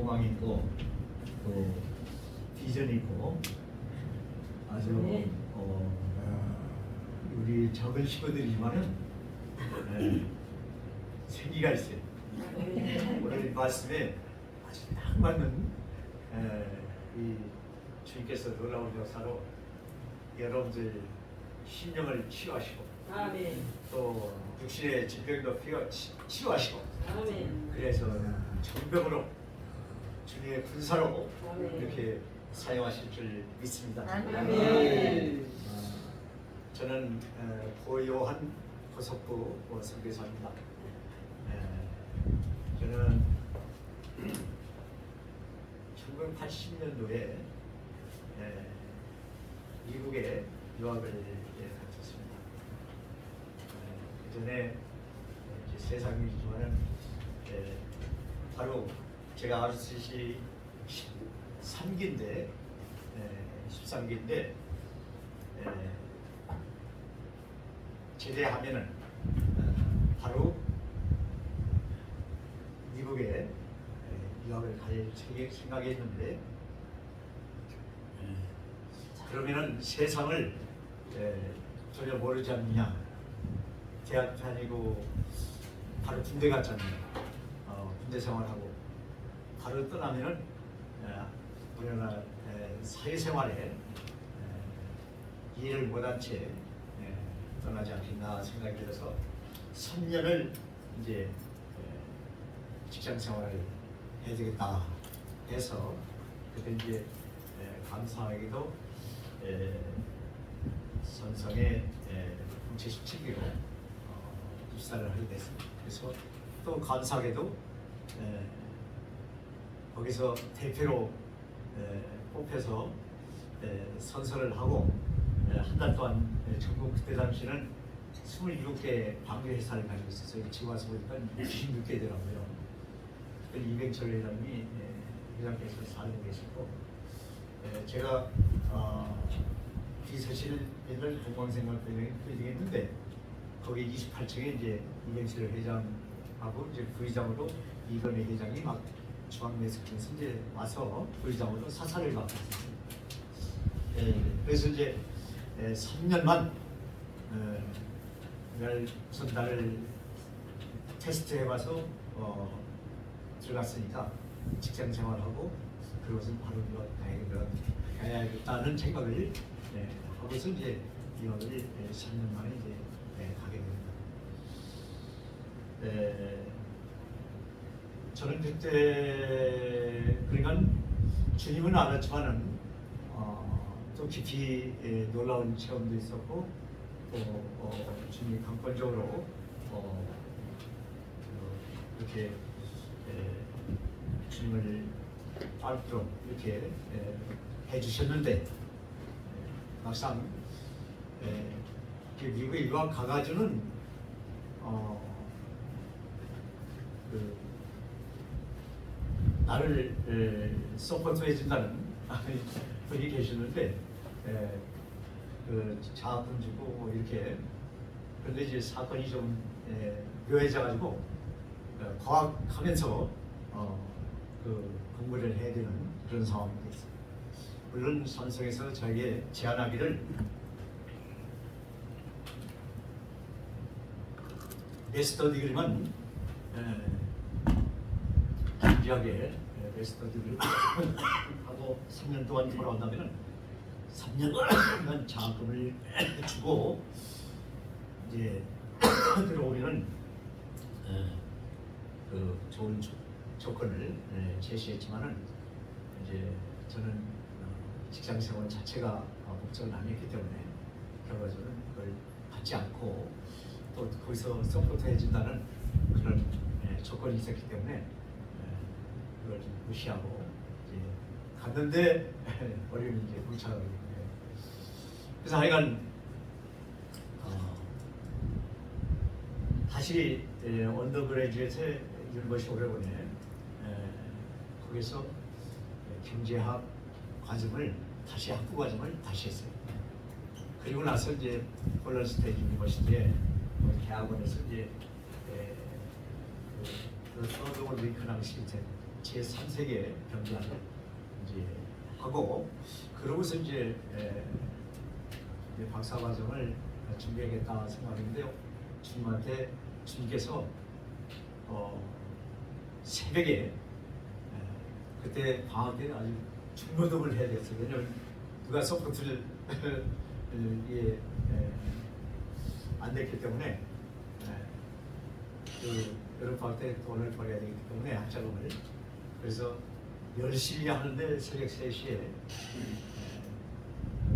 소망이 있고 또 비전이 있고 아주 우리 적은 식구들이지만은 생기가 있어요. 오늘 말씀에 아주 딱 맞는 이 주님께서 놀라운 역사로 여러분들 심령을 치유하시고 또 육신의 질병도 치유하시고 그래서 정병으로 주님의 군사로 이렇게 사용하실 줄 믿습니다. 저는 고요한 고속부 선교사입니다. 저는 1980년도에 미국에 유학을 갔었습니다. 그 전에 세상이지만은 바로 제가 RCC 13기인데 13기인데 제대하면은 바로 미국에 유학을 갈 생각이 했는데 그러면은 세상을 전혀 모르지 않느냐. 대학 다니고 바로 군대 갔잖아요. 군대 생활하고 바로 떠나면은 우리나라 사회생활에 이해를 못한 채 떠나지 않겠나 생각이 들어서 3년을 이제 직장 생활을 해야 되겠다 해서 그때 이제 감사하게도 선성에 77기로 입사를 하게 됐습니다. 그래서 또 감사하게도 거기서 대표로 뽑혀서 선서를 하고 한 달 동안 전국 그때 당시는 27개 방류 회사를 가지고 있었어요. 지금 와서 보니까 66개더라고요. 이병철 회장님이 회장께서 살고 계시고 제가 비서실을 공공생활 회장했는데 거기 28층에 이제 이병철 회장하고 이제 부의장으로 이건희 회장이 막 중앙매스컴에서 이제 와서 부의장으로 사사를 맡고 있었어요. 그래서 이제 3년만 우선 나를 테스트해봐서 들어갔으니까 직장 생활하고 그것은 바로 가야겠다는 생각을 하고서 이제 유학을 3년 만에 이제 가게 됩니다. 저는 그때 그러니까 주님은 알았지만은 또 깊이 놀라운 체험도 있었고 또 주님이 강권적으로 이렇게 주님을 알도록 이렇게 해주셨는데 막상 미국에 유학 가가지고는 나를 서포트 해준다는 분이 계시는데 그 장학금 주고 뭐 이렇게 그런데 이제 사건이 좀 묘해져가지고 과학하면서 그 공부를 해야 되는 그런 상황이 됐어요. 물론 선성에서 저에게 제안하기를 마스터 디그리만 준비하게 마스터 디그리 하고 3년 동안 돌아온다면 3년간 장학금을 주고 이제 들어오면은 그 좋은 조건을 제시했지만은 이제 저는 직장생활 자체가 목적은 아니었기 때문에 결과적으로 그걸 받지 않고 또 거기서 서포트 해준다는 그런 조건이 있었기 때문에 그걸 좀 무시하고 이제 갔는데 어려움이 이제 불차하게 됐어요. 그래서 하여간 다시 언더그레지에이트 유니버시티 오레곤에 거기서 경제학 과정을 다시 학부 과정을 다시 했어요. 그리고 나서 이제 폴런 스테이트 유니버시티에 대학원에서 이제 서드 링컨 시스템 제 3세계 병자를 이제 하고 그러고서 이제 박사 과정을 준비하겠다 생각했는데요. 주님한테 주님께서 새벽에 그때 방학 때 아주 중노동을 해야 됐어요. 왜냐면 누가 서포트를 안 됐기 때문에 그 여름 방학 때 돈을 벌어야 되기 때문에 학자금을 그래서 열심히 하는데 새벽 3시에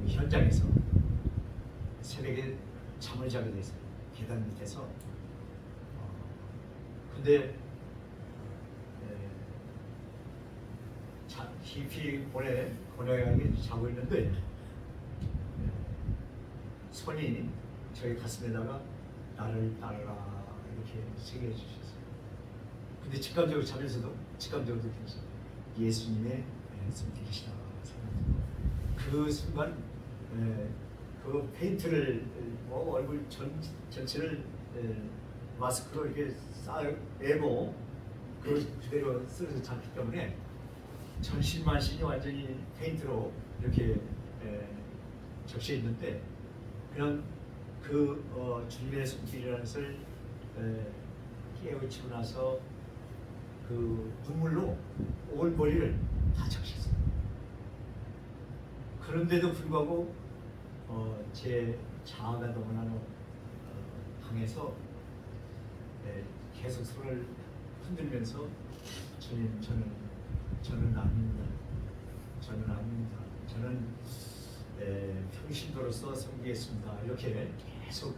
현장에서 새벽에 잠을 자게 됐어요. 계단 밑에서. 근데 깊이 고뇌하게 자고 있는데 손이 저희 가슴에다가 나를 따르라 이렇게 새겨 주셨어요. 근데 직감적으로 자면서도 직감적으로 느꼈어요. 예수님의 손길이시다 생각합니다. 그 순간 그 페인트를 얼굴 전체를 마스크로 이렇게 싸매고 그대로 쓰러져 잤기 때문에 전신만신이 완전히 페인트로 이렇게 적셔 있는데 그냥 그 주님의 손길이라는 것을 깨우치고 나서 그 눈물로 온 머리를 다 적셨어요. 그런데도 불구하고 제 자아가 너무나 강해서 계속 손을 흔들면서 주님 저는 아닙니다. 저는 평신도로서 섬기겠습니다. 이렇게 계속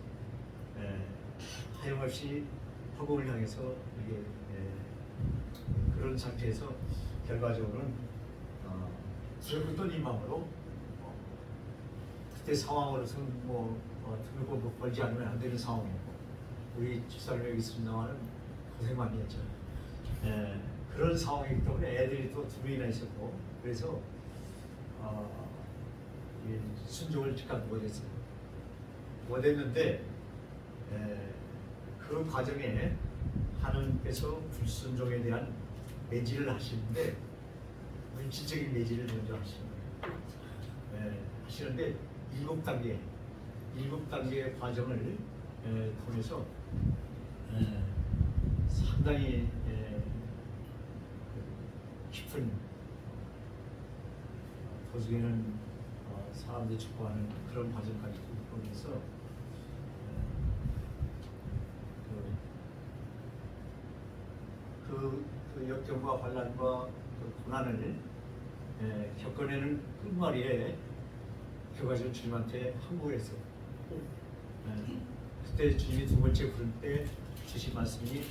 하염없이 허공을 향해서 이게 그런 상태에서 결과적으로는 두렵고 떨린 마음으로 그때 상황으로서는 등록금 벌지 않으면 안 되는 상황이었고 우리 집사람이 여기 있습니다만은 고생 많이 했죠. 그런 상황이기 때문에 애들이 또 2명이나 있었고 그래서 순종을 즉각 못했어요. 못했는데 그 과정에 하나님께서 불순종에 대한 매질을 하시는데 물질적인 매질을 먼저 하시는 거예요. 하시는데 7단계의 과정을 통해서 상당히 깊은 도중에는 사람들이 축복하는 그런 과정까지 보면서 그 역경과 환난과 그 고난을 겪어내는 끝말이에 결과적으로 주님한테 항복했어요. 그때 주님이 2번째 부를 때 주신 말씀이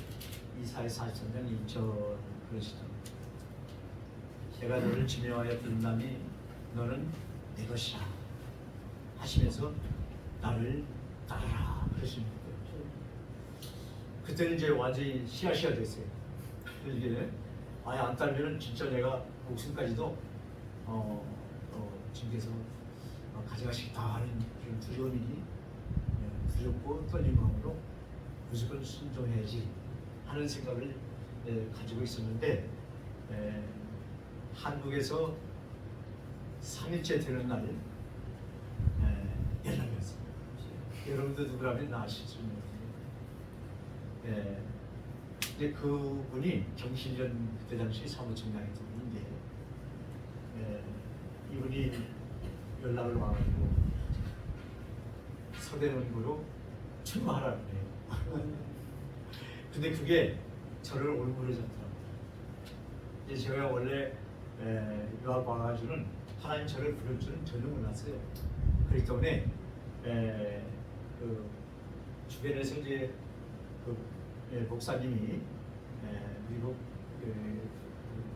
이사야 43장 1절 그러시죠. 제가 너를 지명하여 부른다니 너는 내 것이라 하시면서 나를 따르라 그러시는 거예요. 그때는 이제 완전히 씨앗이가 됐어요. 이게 아예 안 따르면 진짜 내가 목숨까지도 주님께서 가져가시겠다 하는 그런 두려움이 두렵고 떨린 마음으로 무조건 순종해야지 하는 생각을 가지고 있었는데 한국에서 3일째 되는 날 연락이었어요. 여러분도 누구라면 아실 수 있는 분이에요. 근데 그분이 경실련 그때 당시 사무총장이었던 분인데 이분이 연락을 와가지고 서대문구로 출마하라고 해요. 근데 그게 저를 올무르졌더라고요. 이제 제가 원래 유학 와가지고는 하나님 저를 부를 줄은 전혀 몰랐어요. 그렇기 때문에 그 주변에서 이제 그 목사님이 미국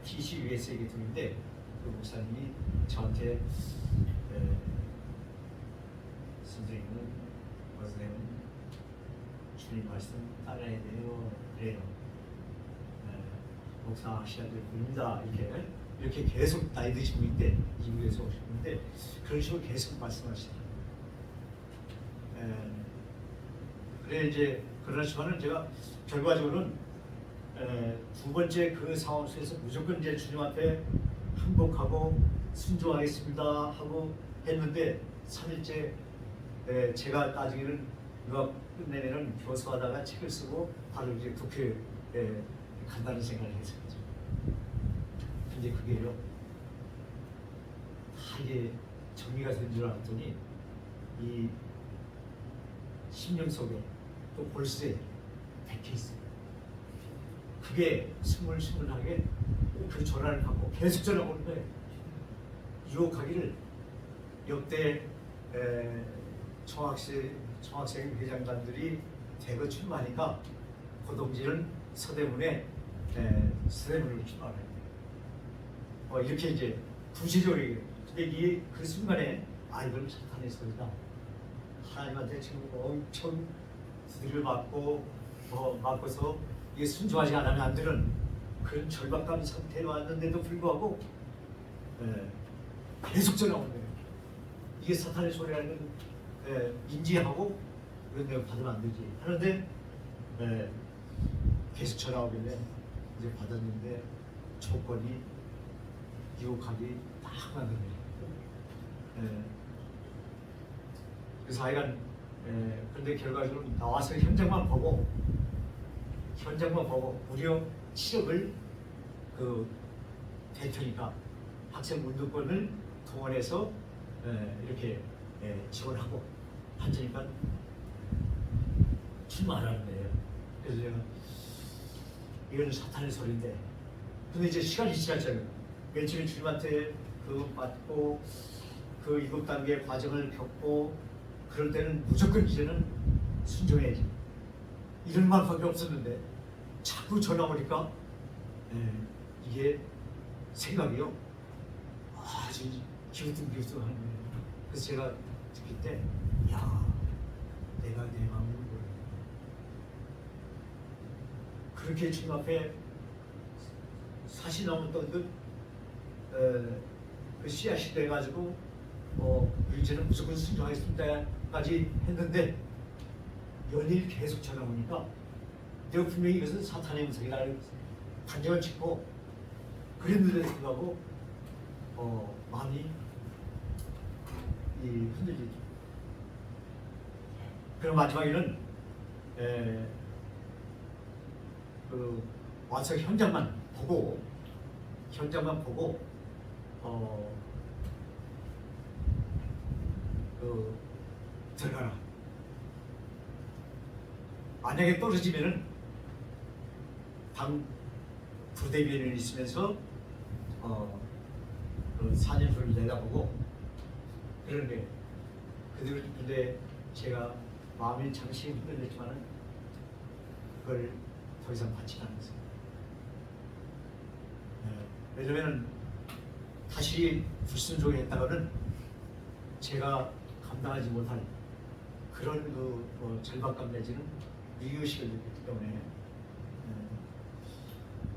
TC USA에 계신데 그 목사님이 저한테 선생님은 주님 말씀 따라야 돼요. 그래요. 목사하셔야 될 분입니다. 이렇게 계속 나이 드신 분인데 미국에서 오셨는데 그런 식으로 계속 말씀하시더라고요. 그래 이제 그러시면은 제가 결과적으로는 두 번째 그 상황 속에서 무조건 이제 주님 앞에 항복하고 순종하겠습니다 하고 했는데 3일째 제가 나중에는 유학 끝내면은 교수하다가 책을 쓰고 바로 이제 국회에 간다는 생각을 했었죠. 근데 그게요, 다 이게 정리가 된 줄 알았더니 이 심령 속에 또 골수에 박혀 있어요. 그게 스물스물하게 그 전화를 받고 계속 전화가 오는 거예요. 유혹하기를 역대 청학생 회장단들이 대거 출마하니까 고동진은 서대문에 서대문으로 출마를 해요. 이렇게 이제 구체적으로 얘기해요. 근데 이 그 순간에 이건 사탄의 소리다. 하나님한테 지금 엄청 두드려 맞고 맞고서 이게 순종하지 않으면 안 되는 그런 절박감 상태에 왔는데도 불구하고 계속 전화 오는 거예요. 이게 사탄의 소리라는 건 인지하고 이런 내용 받으면 안 되지 하는데 계속 전화 오길래 이제 받았는데 조건이 유혹하기 딱 맞는 거예요. 그래서 하여간 그런데 결과적으로 나와서 현장만 보고 무려 7억을 그 대표니까 학생 운동권을 동원해서 이렇게 지원하고 하니까 출마하라는 거예요. 그래서 제가 이거는 사탄의 소리인데, 근데 이제 시간이 지났잖아요. 며칠 주님한테 그 받고 그 7단계 과정을 겪고 그럴 때는 무조건 이제는 순종해야지 이런 말밖에 없었는데 자꾸 전화 오니까 이게 생각이요 아주 기우뚱기우뚱 하는 거예요. 그래서 제가 듣기 때 내가 내 마음을 몰라. 그렇게 주님 앞에 사시 넘었던 그 씨앗이 돼가지고 이제는 무조건 순종하겠습니다까지 했는데 연일 계속 전화 오니까 내가 분명히 이것은 사탄의 음성이라는 단정을 짓고 그랬는데도 불구하고 마음이 흔들리죠. 그럼 마지막에는 와서 현장만 보고 들어가라. 만약에 떨어지면은 당 부대변인이 있으면서 그 4년표를 내다보고 그런데 근데 제가 마음이 잠시 흔들렸지만은 그걸 더 이상 받지 않았어요. 왜냐면은 다시 불순종을 했다가는 제가 감당하지 못할 그런 절박감 내지는 위기의식을 느꼈기 때문에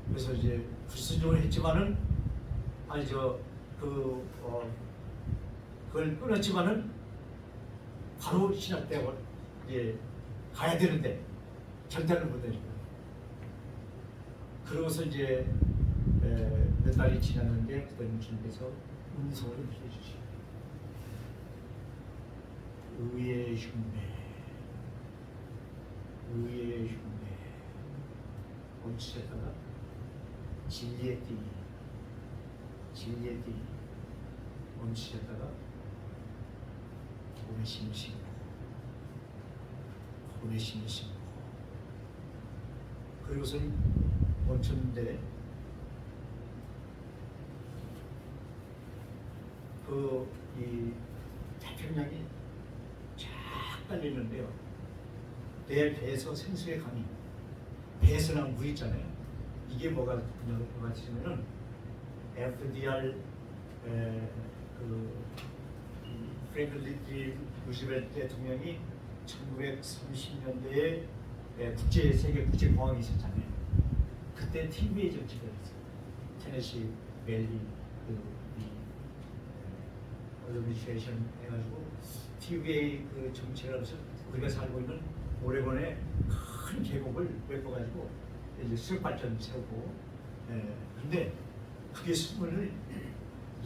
그래서 이제 불순종을 했지만은 그걸 끊었지만은 바로 신학대학원 가야 되는데 결단을 못하니까 그러고서 이제 몇 달이 지났는데 그때는 주님께서 음성을 해주시고 의의 흉내 멈추셨다가 진리의 띠 멈추셨다가 복음의 신을 신고 그리고서는 멈췄는데 이 태평양이 쫙 깔리는데요. 내 배에서 생수의 강이 배에서 나온 물 있잖아요. 이게 뭐가 있냐면은 FDR 프랭클린 디 루즈벨트 대통령이 1930년대에 세계 국제공항이 있었잖아요. 그때 TVA 정책을 했어요. 테네시 밸리 어드미니스트레이션 해가지고 TVA 그 정책을 하면서 우리가 살고 있는 오레곤의 큰 계곡을 메꿔가지고 이제 수력 발전 세우고, 근데 그게 수문을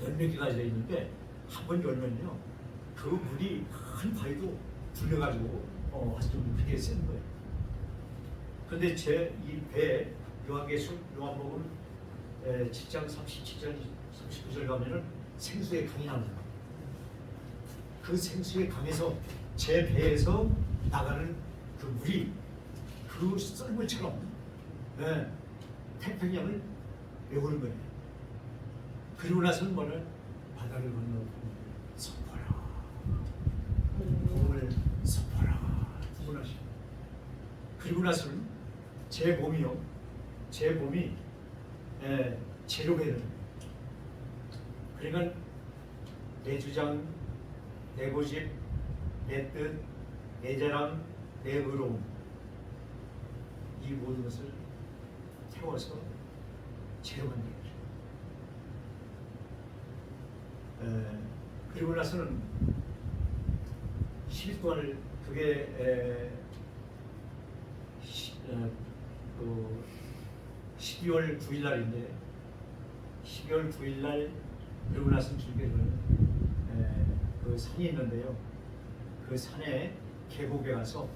열몇 개가 열려 있는데 한 번 열면요, 그 물이 큰 바위도 불려가지고 아주 좀 그렇게 센 거예요. 근데 제 이 배 요한계시록 요한복음 7장 37절 39절 가면은 생수의 강이 나옵니다. 그 생수의 강에서 제 배에서 나가는 그 물이 그 썰물처럼 태평양을 메우는 거예요. 그리고 나서는 뭐는 바다를 건너 선포라, 복음을 선포라, 구원하시고. 그리고 나서는 제 몸이 제로배는, 그러니까 내 주장, 내 고집, 내 뜻, 내 자랑, 내 의로움, 이 모든 것을 태워서 제로 만드는 거죠. 그리고 나서는 10일 동안을 그게 12월 9일 날인데 12월 9일 날 그러고 나서 중계는 그 산이 있는데요. 그 산에 계곡에 가서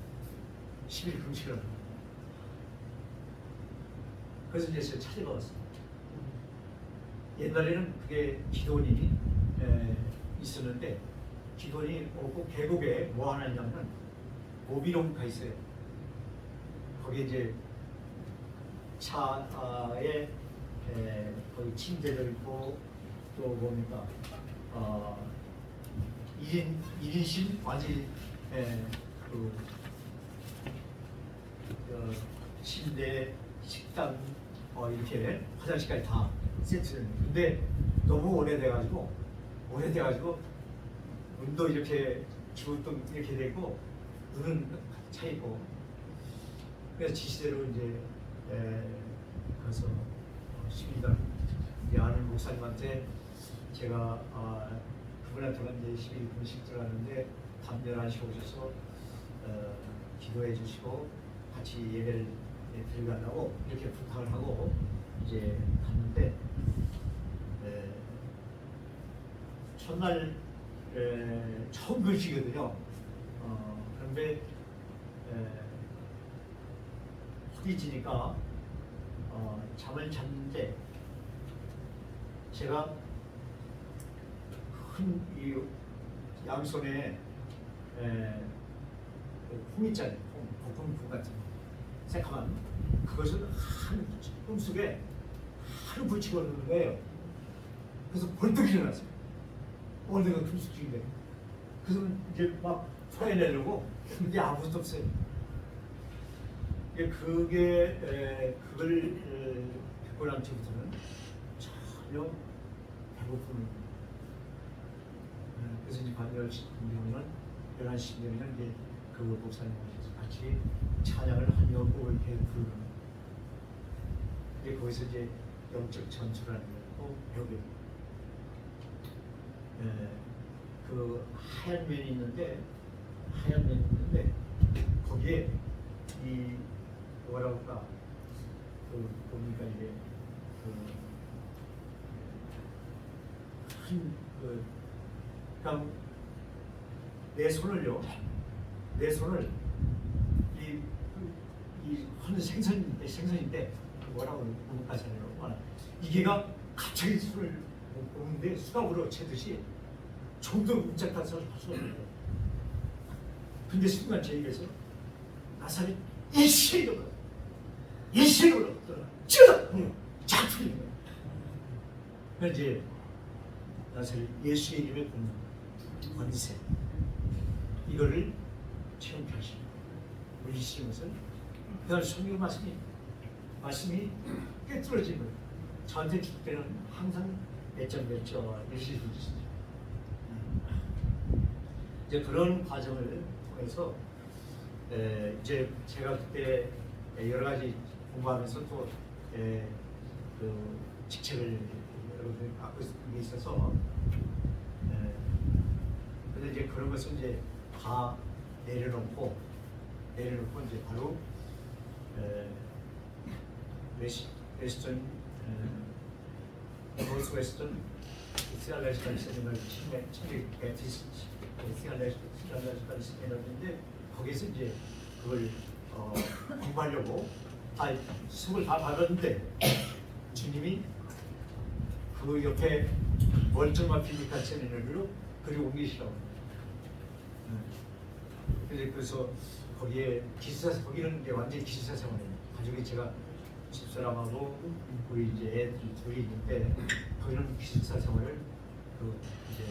10일 금식을 합니다. 그래서 이제 제가 찾아가봤습니다. 옛날에는 그게 기도원이 있었는데 기도원이 꼭 계곡에 뭐 하나 있냐면 모비롱가 있어요. 거기 이제 차에 거기 침대도 있고 또 뭡니까 1인실 완전히 그 침대, 식당 이렇게 화장실까지 다 세트됩니다. 근데 너무 오래돼가지고 문도 이렇게 주등 이렇게 되고 문은 차 있고, 그래서 지시대로 이제 가서 12달 아는 목사님한테 제가 그분한테는 이제 12분씩 들어가는데 밤 11시 오셔서 기도해 주시고 같이 예배를 드려가려고 이렇게 부탁을 하고 이제 갔는데 첫날 처음 글씨거든요. 그런데 허리지니까 잠을 잤는데 제가 큰 이 양손에 콩 있잖아요. 볶음국 같은 거, 새카만 그것을 한 꿈속에 하루 붙이고 있는 거예요. 그래서 벌떡 일어났어요. 내가 금식 중인데. 그래서 이제 막 토해내려고 근데 아무것도 없어요. 그걸 듣고 난 뒤부터는 전혀 배고픔을. 그래서 이제 밤 10시 되면 11시 되면 이제 그 목사님 오셔서 같이 찬양을 한 여곡을 이렇게 부르는. 이제 거기서 이제 영적 전투라는 거 배우게. 그 하얀 면이 있는데 거기에 이 뭐라고 할까 그 보니까 이제 그러니까 내 손을 이 생선인데 뭐라고 하잖아요. 이게가 갑자기 손을 오는데 수갑으로 채듯이 좀더 움짝 타서 할 수 없는 거예요. 근데 순간 제 입에서 나사렛 예수의 이름으로 ጭ어! 쫙 풀리는 거예요. 그래서 이제 나사렛 예수의 이름의 권세 이거를 체험케 하시는 거예요. 물리시는 것은 그다음에 성경 말씀이 꿰뚫어진 거예요. 저한테 줄 때는 항상 몇 점 일시해 주시죠. 이제 그런 과정을 통해서 이제 제가 그때 여러 가지 공부하면서 또 그 직책을 여러분들이 맡고 있는 게 있어서 근데 이제 그런 것을 이제 다 내려놓고 이제 바로 웨스턴 노스 웨스턴 시알레스탄 세미나를 1900 시알레스탄 세미나인데 거기서 이제 그걸 공부하려고 다 수업을 다 받았는데 주님이 그 옆에 월정과 필리칸 세미나로 그리 옮기시라고. 그래서 거기에 거기는 이제 완전히 기숙사 생활이에요. 가족이 제가 집사람하고 우리 이제 애들 둘이 있는데 거기는 기숙사 생활을 그 이제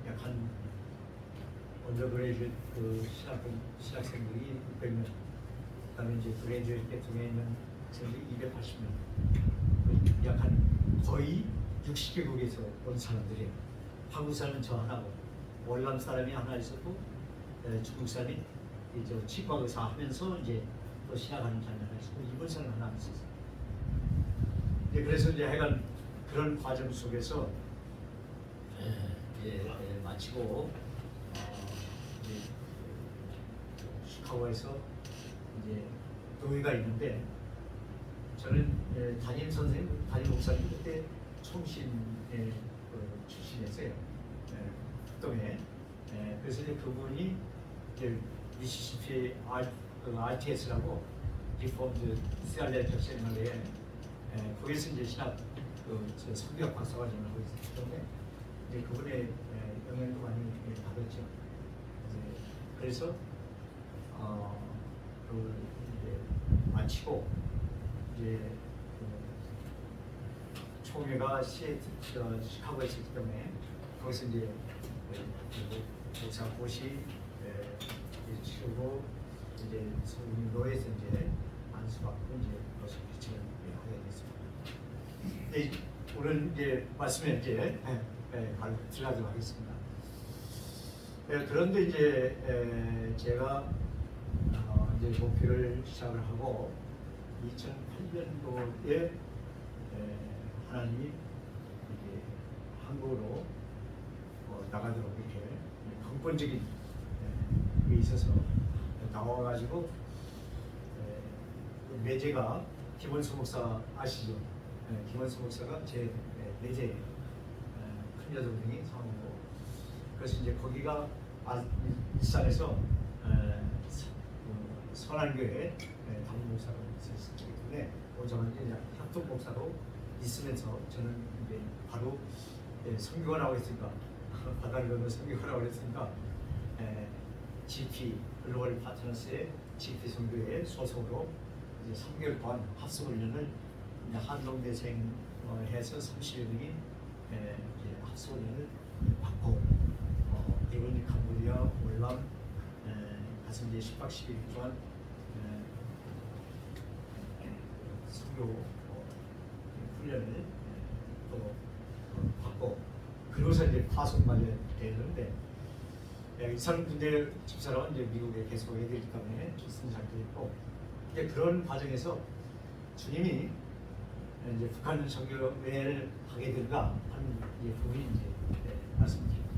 약한 언더그레이드 그 신학생들이 600명, 그다음에 이제 그레이드에 등에 있는 학생들이 280명, 약한 거의 60개국에서 온 사람들이 한국 사람은 저 하나고 월남 사람이 하나 있었고 중국 사람이 이제 치과 의사 하면서 이제 또 시작하는 자녀가 있었고 일본 사람 하나 있었어요. 그래서 이제 하여간 그런 과정 속에서 마치고 시카고에서 이제 교회가 있는데 저는 담임 선생님, 담임 목사님 그때 총신의 출신이었어요. 북동에. 그래서 이제 그분이 이제 미시시피 RTS라고 리폼드 시알레터 세미나리에 거기서 이제 신학 성경 박사과정을 하고 있었기 때문에 이제 그분의 영향도 많이 받았죠. 그래서 그 이제 마치고 이제 총회가 시카고에 있었기 때문에 거기서 이제 목사 고시 치르고 이제 노예에서 이제 안수받고 이제 거기서 비치를 하게 됐습니다. 오늘 이제 말씀에 이제 바로 들어가도록 하겠습니다. 그런데 이제 제가 이제 목표를 시작을 하고 2008년도에 하나님이 이제 한국으로 나가도록 이렇게 근본적인 게 있어서 나와가지고 매제가 김원수 목사 아시죠? 김원수 목사가 제 매제예요. 큰 여동생이 성우고 그래서 이제 거기가 일산에서 선한교회 담임 목사로 있었기 때문에 저는 이제 합동 목사로 있으면서 저는 이제 바로 선교를 하고 있으니까 바다를 건너 선교를 하고 있으니까 GP 글로벌 파트너스의 GP 선교회 소속으로 이제 3개월 동안 합숙훈련을 한동대생 해서 30여 명이 이제 합숙훈련을 받고 그리고 이제 캄보디아, 월남 가서 이제 10박 11일 동안 선교 훈련을 또 받고 그러고서 이제 파송받아야 되는데 이 사람 근데 집사람은 이제 미국에 계속 애들이 때문에 있는 상태였고 이제 그런 과정에서 주님이 이제 북한 선교회를 하게 된가 하는 부분이 이제 말씀드립니다.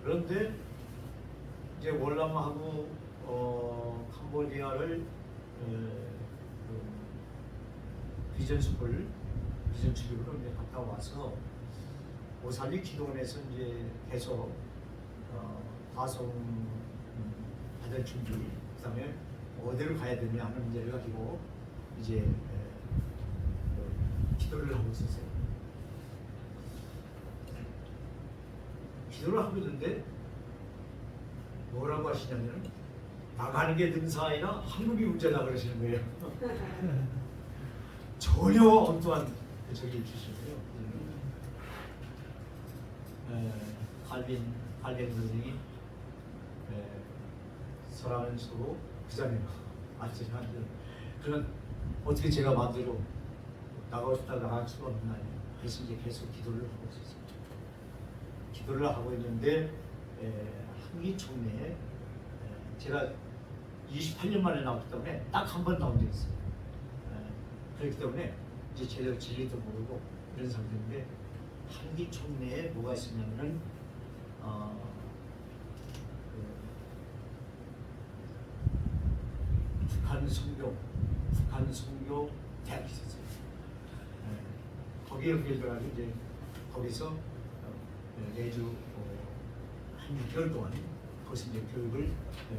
그런데 이제 월남하고 캄보디아를 비전 출입으로 이제 갔다 와서 오살리 기도원에서 이제 계속 파송 받을 준비, 그다음에 어디를 가야 되냐 하는 문제를 가지고 이제 기도를 하고 있었어요. 기도를 하고 있는데 뭐라고 하시냐면 나가는 게 능사이나 한국이 문제다 그러시는 거예요. 전혀 엉뚱한 저기 주시고요. 할빈 선생이 설하면서도 그자네요. 아시잖아요. 그런 어떻게 제가 마음대로 나가고 싶다 나갈 수가 없는 아니에요. 그래서 이제 계속 기도를 하고 있었어요. 기도를 하고 있는데 한기 총회에 제가 28년 만에 나왔기 때문에 딱 한 번 나온 적이 있어요. 그렇기 때문에 이제 제대로 진리도 모르고 이런 상태인데 한기 총회에 뭐가 있었냐면은 북한 북한 선교 대학이 있었어요. 거기에 들어가서 이제 거기서 매주 한 6개월 동안 거기서 이제 교육을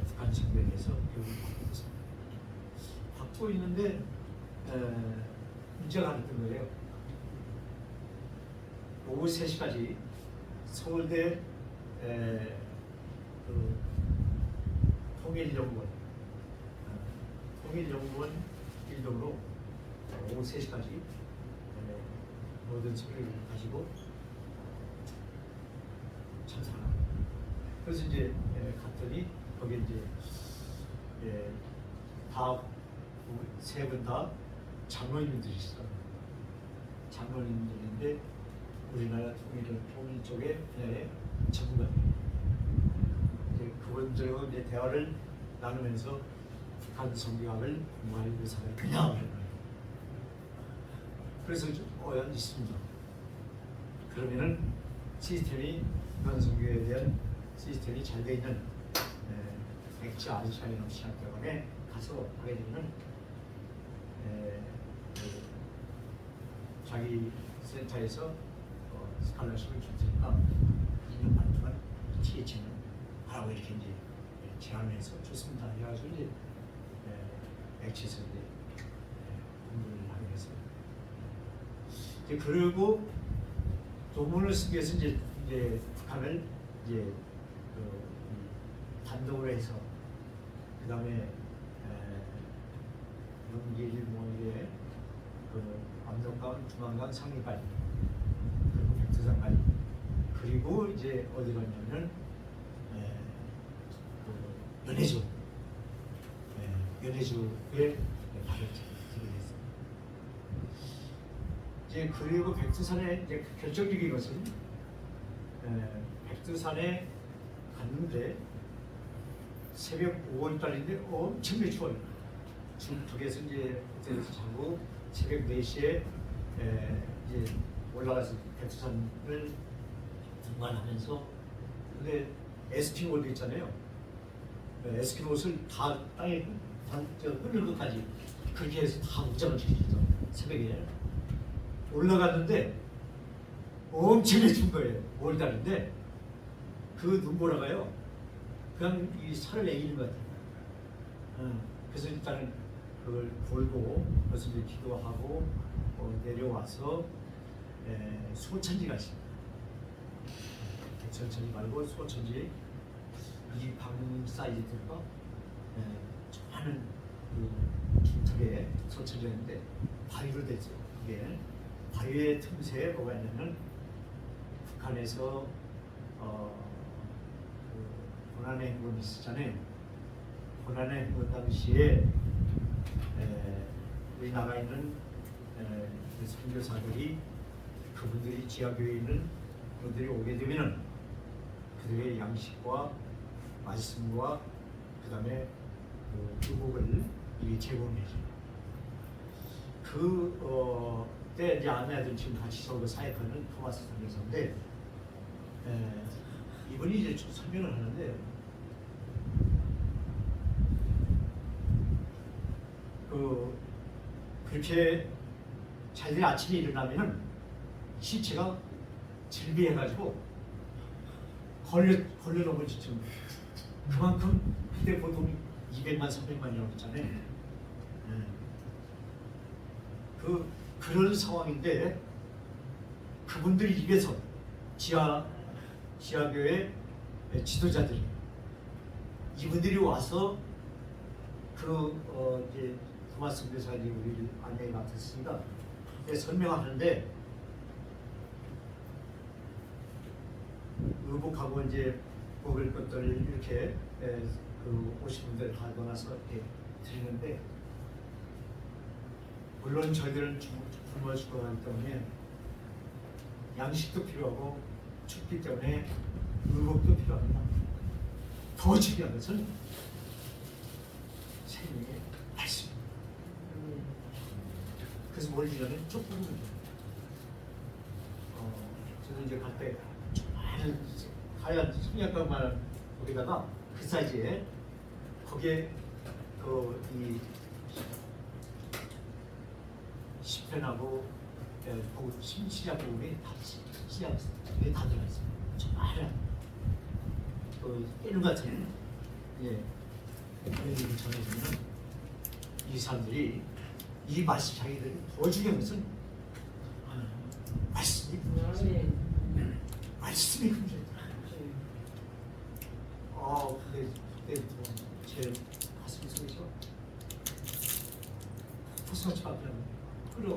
북한 선교에 대해서 교육을 받고 있습니다. 받고 있는데 문제가 하나 뜬 거예요. 오후 3시까지 서울대 그 통일연구원 일동으로 오후 3시까지 모든 서류를 가지고 참석합니다. 그래서 이제 갔더니 거기 이제 다 세 분 다 장로님들이시죠. 장로님들인데 우리나라 통일 쪽에 전문가입니다. 이제 그분들과 이제 대화를 나누면서 북한 성경학을 공부할 의사가 그냥 하는 거예요. 그래서 좀 있습니다. 그러면은 시스템이 북한 성경에 대한 시스템이 잘 돼 있는 액치 아시아인업 신학대학원에 가서 하게 되면은 자기 센터에서 스칼러십을 줄 테니까 2년 반 동안 TH는 하라고 이렇게 이제 제안해서 좋습니다. 해가지고 이제 액치에서 이제 공부를 하게 됐습니다. 그리고 논문을 쓰기 위해서 이제 북한을 이제 단독으로 해서 그 다음에 연길 모의에 암덕강, 중앙강, 상류까지 그리고 백두산까지 그리고 이제 어디 갔냐면 연해주에 가겠죠. 이제 그리고 백두산에 이제 결정적인 것은 백두산에 갔는데 새벽 5월달인데 엄청 추워요. 북에서 이제 호텔에서 자고 새벽 4시에 이제 올라가서 백두산을 등반하면서 근데 에스키모도 있잖아요. 에스키모 옷을 다 땅에 끓는 것까지 그렇게 해서 다 목장을 지키죠. 새벽에 올라갔는데 엄청 추운 거예요. 5월달인데 그 눈보라가요. 그냥 이 살을 내기는 것 같아요. 그래서 일단은 그걸 돌고 그래서 이제 기도하고 내려와서 수호천지가 있습니다. 백천천지 말고 수호천지 이 방 사이즈들과 많은 그 중턱에 수호천지가 있는데 바위로 되죠. 그게 바위의 틈새에 뭐가 있냐면 북한에서 그 고난의 행군이 있었잖아요. 고난의 행군 당시에 우리나라에 있는 선교사들이 그분들이 지하교회에 있는 그분들이 오게 되면은 그들의 양식과 말씀과 그 다음에 유목을 제공해줘요. 그때 이제 아내들 지금 같이 서로 사역하는 토마스 선교사인데 이분이 이제 설명을 하는데 그렇게 자기들이 아침에 일어나면은 시체가 질비해가지고 걸려 넘어지죠. 그만큼 그때 보통 200만, 300만이라고 했잖아요. 그런 상황인데 그분들 입에서 지하교회 지도자들이 이분들이 와서 이제 토마스 교사님 우리를 안내해 맡았습니다. 설명하는데 의복하고 이제 먹을 것들을 이렇게 오신 분들 다 넣어놔서 이렇게 드리는데 물론 저희들은 굶어 죽어가기 때문에 양식도 필요하고 춥기 때문에 의복도 필요합니다. 더 중요한 것은 생명의 말씀. 그래서 뭘 주냐면 조금은 저는 이제 갈 때 많은 하얀 성냥갑만 거기다가 그 사이즈에 거기에 이 10편하고 시작 부분이 다 시작 이게 다 들어가 있어요. 정말 그 깨는 같은 그런 얘기를 전해주면 이 사람들이 이 말씀 자기들이 더 중요한 것은 말씀이 문제다. 말씀이 문제다. 그때부터 제 가슴 속에서 포스같이 앞에 끌어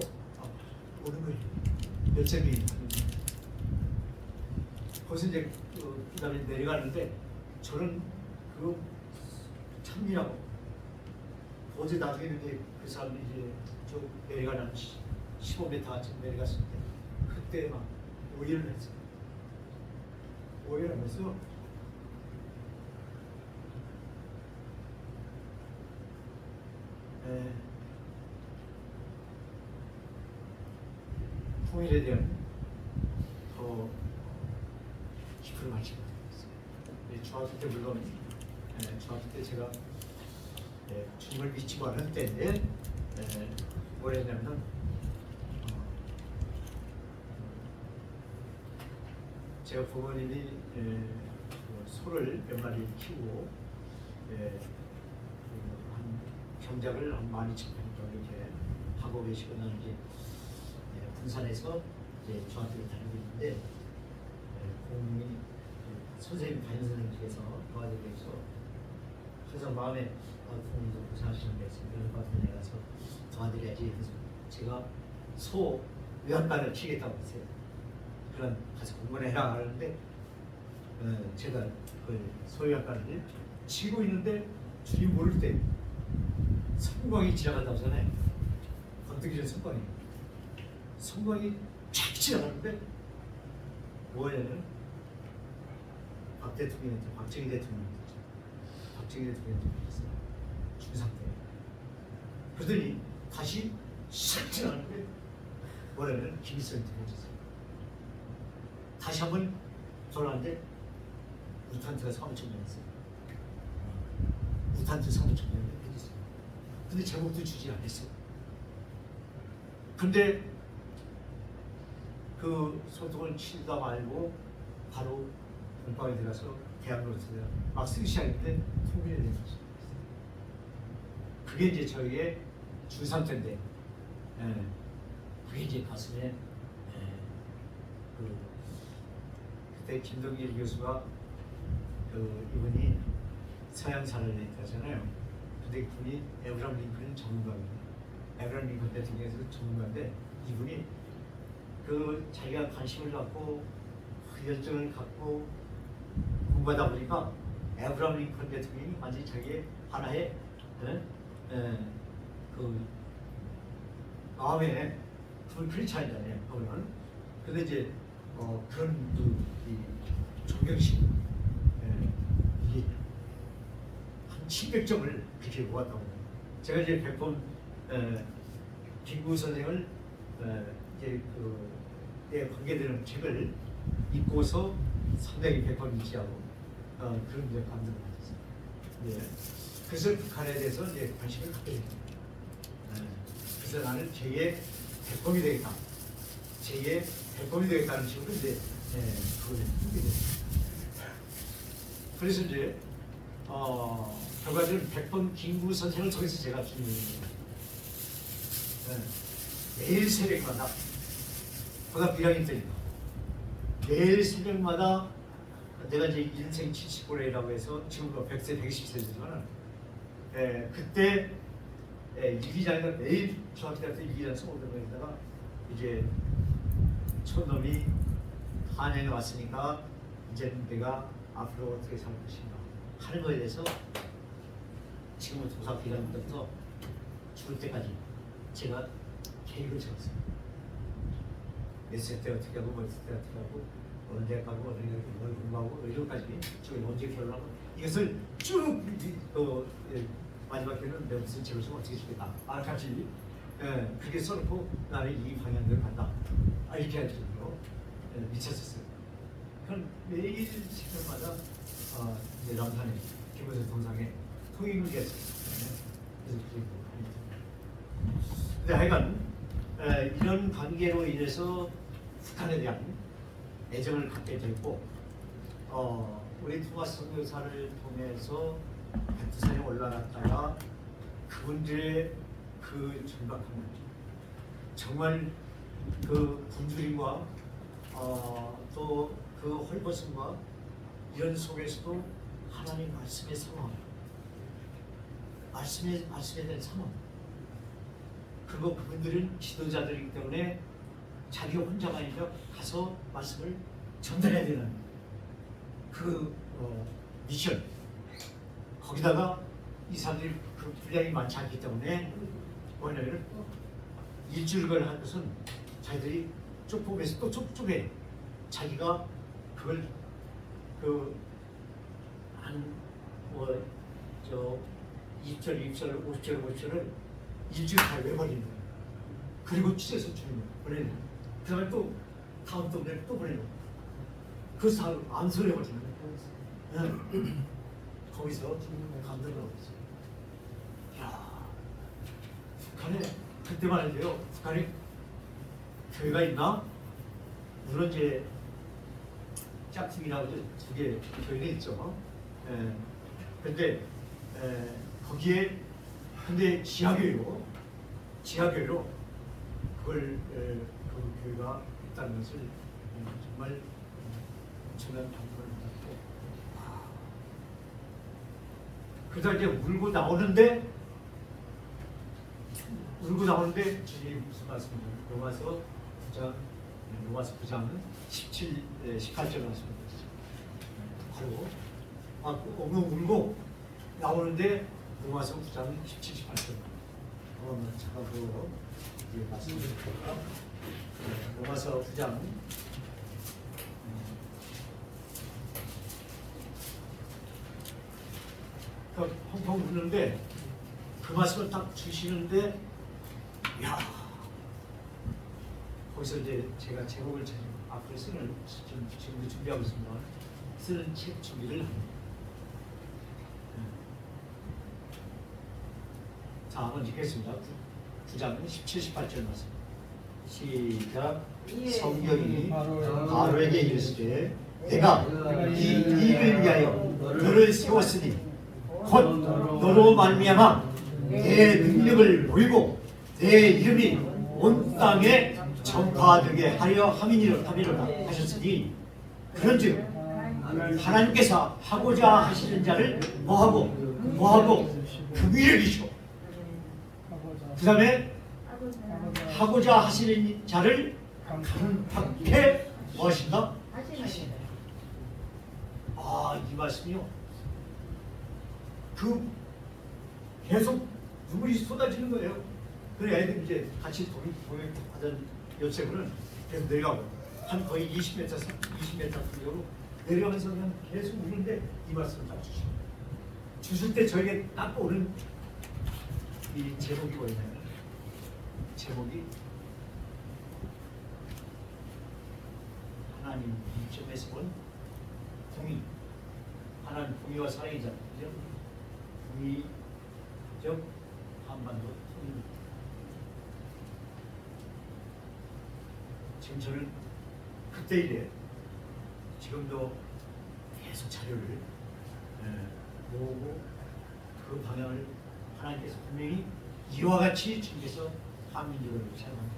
오는 거예요. 열정이 거기서 이제 그다음에 내려가는데 저는 그 참미라고 어제 나중에 이제 그 사람이 이제 저 내려가는 15m쯤 내려갔을 때 그때 막 오해를 했어요. 오해를 하면서 통일에 대한 더 깊은 관심을 가졌어요. 중학교 때 물론 중학교 때 제가 춤을 미치고 하는 때인데 뭘 했냐면 제가 부모님이 소를 몇 마리 키우고 한 경작을 한 12,000평 이렇게 하고 계시거나 이제 군산에서 이제 중학교를 다니고 있는데 공이 선생님 담임 선생님께서 도와드리고 있어. 항상 마음에 부모님도 고생하시는데 이런 것 같은 데 가서 도와드려야지. 그래서 제가 소 외양간을 치겠다고 했어요. 그런 가서 공부를 해라 하는데 제가 그 소외양간을 치고 있는데 줄이 모를 때 성광이 지나간다고 하잖아요. 건드기 전 성광이 쫙 지나가는데 뭐냐면 박 대통령한테 박정희 대통령한테 했어요. 중상 때. 그러더니 다시 싹 지나가는데 뭐냐면 김일성한테 해줬어요. 다시 한번 돌아왔는데 우탄트가 사무총장이었어요. 우탄트 사무총장을 해줬어요. 근데 제목도 주지 않았어요. 근데 그 소통을 치다 말고 바로 공방에 들어가서 대학로에서 막 쓰기 시작했는데 통일을 해줬어요. 그게 이제 저희의 중3 때인데 그게 이제 가슴에 그때 김동길 교수가 이분이 서양사를 했잖아요. 근데 그분이 에브라임 링컨 전문가입니다. 에브라임 링컨 대통령에서 전문가인데 이분이 그 자기가 관심을 갖고 그 열정을 갖고 공부하다 보니까 에브라임 링컨 대통령이 완전히 자기의 하나의 그 마음에 불크리스찬이잖아요. 그거는. 근데 이제 그런 이 존경심 이게 한 700점을 그렇게 모았다고 해요. 제가 이제 100번 김구 선생을 이제 그에 관계되는 책을 읽고서 상당히 100번 유지하고 그런 이제 감동을 받았어요. 예. 그래서 북한에 대해서 이제 관심을 갖게 됩니다. 그래서 나는 제2의 대범이 되겠다. 제2의 대범이 되겠다는 식으로 이제 그걸 하게 됩니다. 그래서 이제 결과적으로 100번 김구 선생을 통해서 제가 주는 거예요. 매일 새벽마다 고등학교 1학년 때니까 매일 새벽마다 내가 이제 인생 70고래라고 해서 지금 100세 120세지만 그때 일기장에다 매일 중학교 때 일기장 써오던 거에다가 이제 촌놈이 한양에 왔으니까 이제 내가 앞으로 어떻게 살 것인가 하는 거에 대해서 지금부터 고등학교 1학년 때부터 죽을 때까지 제가 계획을 세웠어요. 몇 살 때 어떻게 하고 몇 살 때 어떻게 하고 어느 대학 가고 어느 대학 뭘 공부하고 이런까지 지금 언제 결혼하고 이것을 쭉 마지막 때는 내 무슨 재료를 어떻게 주겠다 같이 그렇게 써놓고 나는 이 방향대로 간다 이렇게 할 정도로 미쳤었어요. 그럼 매일 새벽마다 이제 남산에 김원선 동상에 통행을 했었어요. 그래서 그게 근데 하여간 이런 관계로 인해서 북한에 대한 애정을 갖게 됐고 우리 토마스 선교사를 통해서 백두산에 올라갔다가 그분들의 그 절박함을 정말 그 굶주림과 또 그 헐벗음과 이런 속에서도 하나님 말씀의 상황, 말씀에 대한 상황, 그리고 그분들은 지도자들이기 때문에 자기 혼자가 아니라 가서 말씀을 전달해야 되는 그 미션, 거기다가 이 사람들이 그 분량이 많지 않기 때문에 뭐냐면 일주일간 한 것은 자기들이 좁보면서 또 좁게 자기가 그걸 저 20절, 50절, 50절을 일주일 다 외버리는 거예요. 그리고 취재서 주는 거예요. 보내는 거예요. 그 다음에 또 다음 또 보내는 거예요. 그래서 다 암소해버리는 거예요. 거기서 감동을 얻었어요. 야, 북한에 그때만 해도요. 북한에 교회가 있나? 물론 이제 짝퉁이라고 두 개 교회가 있죠. 근데 거기에 근데 지하교회로 그걸 그 교회가 있다는 것을 정말 엄청난 감동을 받았고, 그래서 이제 울고 나오는데 주님이 무슨 말씀이에요? 로마서 9장 17, 18절 말씀입니다. 바로 울고 나오는데 로마서 9장 17, 18절 한번 찾아보고 이제 말씀드릴게요. 로마서 9장 펑펑 우는데 그 말씀을 딱 주시는데, 야, 거기서 이제 제가 제목을 앞으로 지금도 준비하고 있습니다. 쓰는 책 준비를 합니다. 자, 한번 읽겠습니다. 9장 17, 18절 말씀. 시작. 성경이 바로에게 이르시되 내가 이 일을 위하여 너를 세웠으니 곧 너로 말미암아 내 능력을 보이고 내 이름이 온 땅에 전파되게 하려 함이니라 하셨으니, 그런즉 하나님께서 하고자 하시는 자를 뭐하고 긍휼히 여기시고, 그 다음에 하고자 하시는 자를 강팍해 무엇인가 하시네. 이 말씀이요. 그 계속 눈물이 쏟아지는 거예요. 그래 애들 이제 같이 동행하던 요셉은 계속 내려가고 한 거의 20m 정도로 내려가면서 그냥 계속 우는데 이 말씀을 딱 주실 때 저에게 딱 오는 이 제목이 뭐였나요? 제목이 하나님 이점에서 본 공의, 하나님 공의와 사랑이자 공의적 한반도 통일. 지금 저는 그때 이래 지금도 계속 자료를 모으고 그 방향을 하나님께서 분명히 이와 같이 주님께서 한민족을 사용합니다.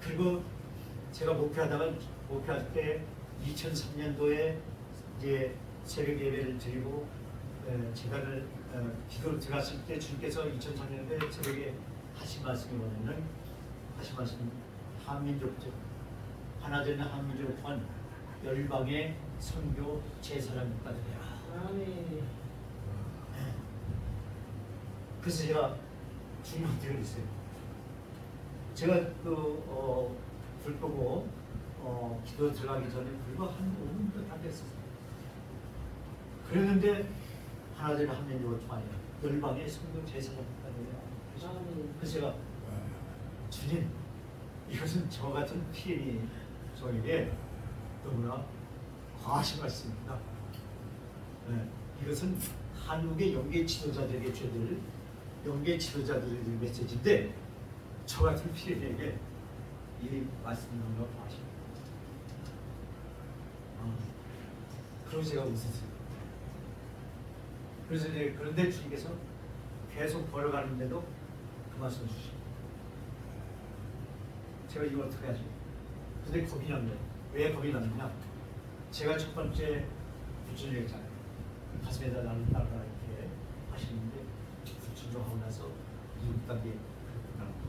그리고 제가 목회할 때 2003년도에 이제 새벽 예배를 드리고 제가를 기도를 들어갔을 때 주님께서 2003년도에 새벽에 하신 말씀이 뭐냐면, 하신 말씀은 한민족적 하나 되는 한민족을 통한 열방의 선교 제사장 국가들이야. 그래서 제가 주님한테 그랬어요. 제가 불 끄고 기도 들어가기 전에 불과 한 5분도 안 됐었어요. 그랬는데 하나 되는 한민족을 통하여 열방의 선교 제사장 국가들이야. 그래서 제가 주님, 이것은 저 같은 피해니 저에게 너무나 과하신 말씀입니다. 이것은 한국의 영계 지도자들에게 영계 지도자들의 메시지인데 저 같은 피해자에게 이 말씀을 너무 아십니다. 그러고 제가 웃었어요. 그래서 이제 그런데 주님께서 계속 걸어가는데도 그 말씀을 주시고, 제가 이거 어떻게 하지? 근데 겁이 났네요. 왜 겁이 났느냐? 제가 첫 번째 불순종했잖아요. 가슴에다 나를 따라 이렇게 하시는데 불순종하고 나서 6단계 그렇구나.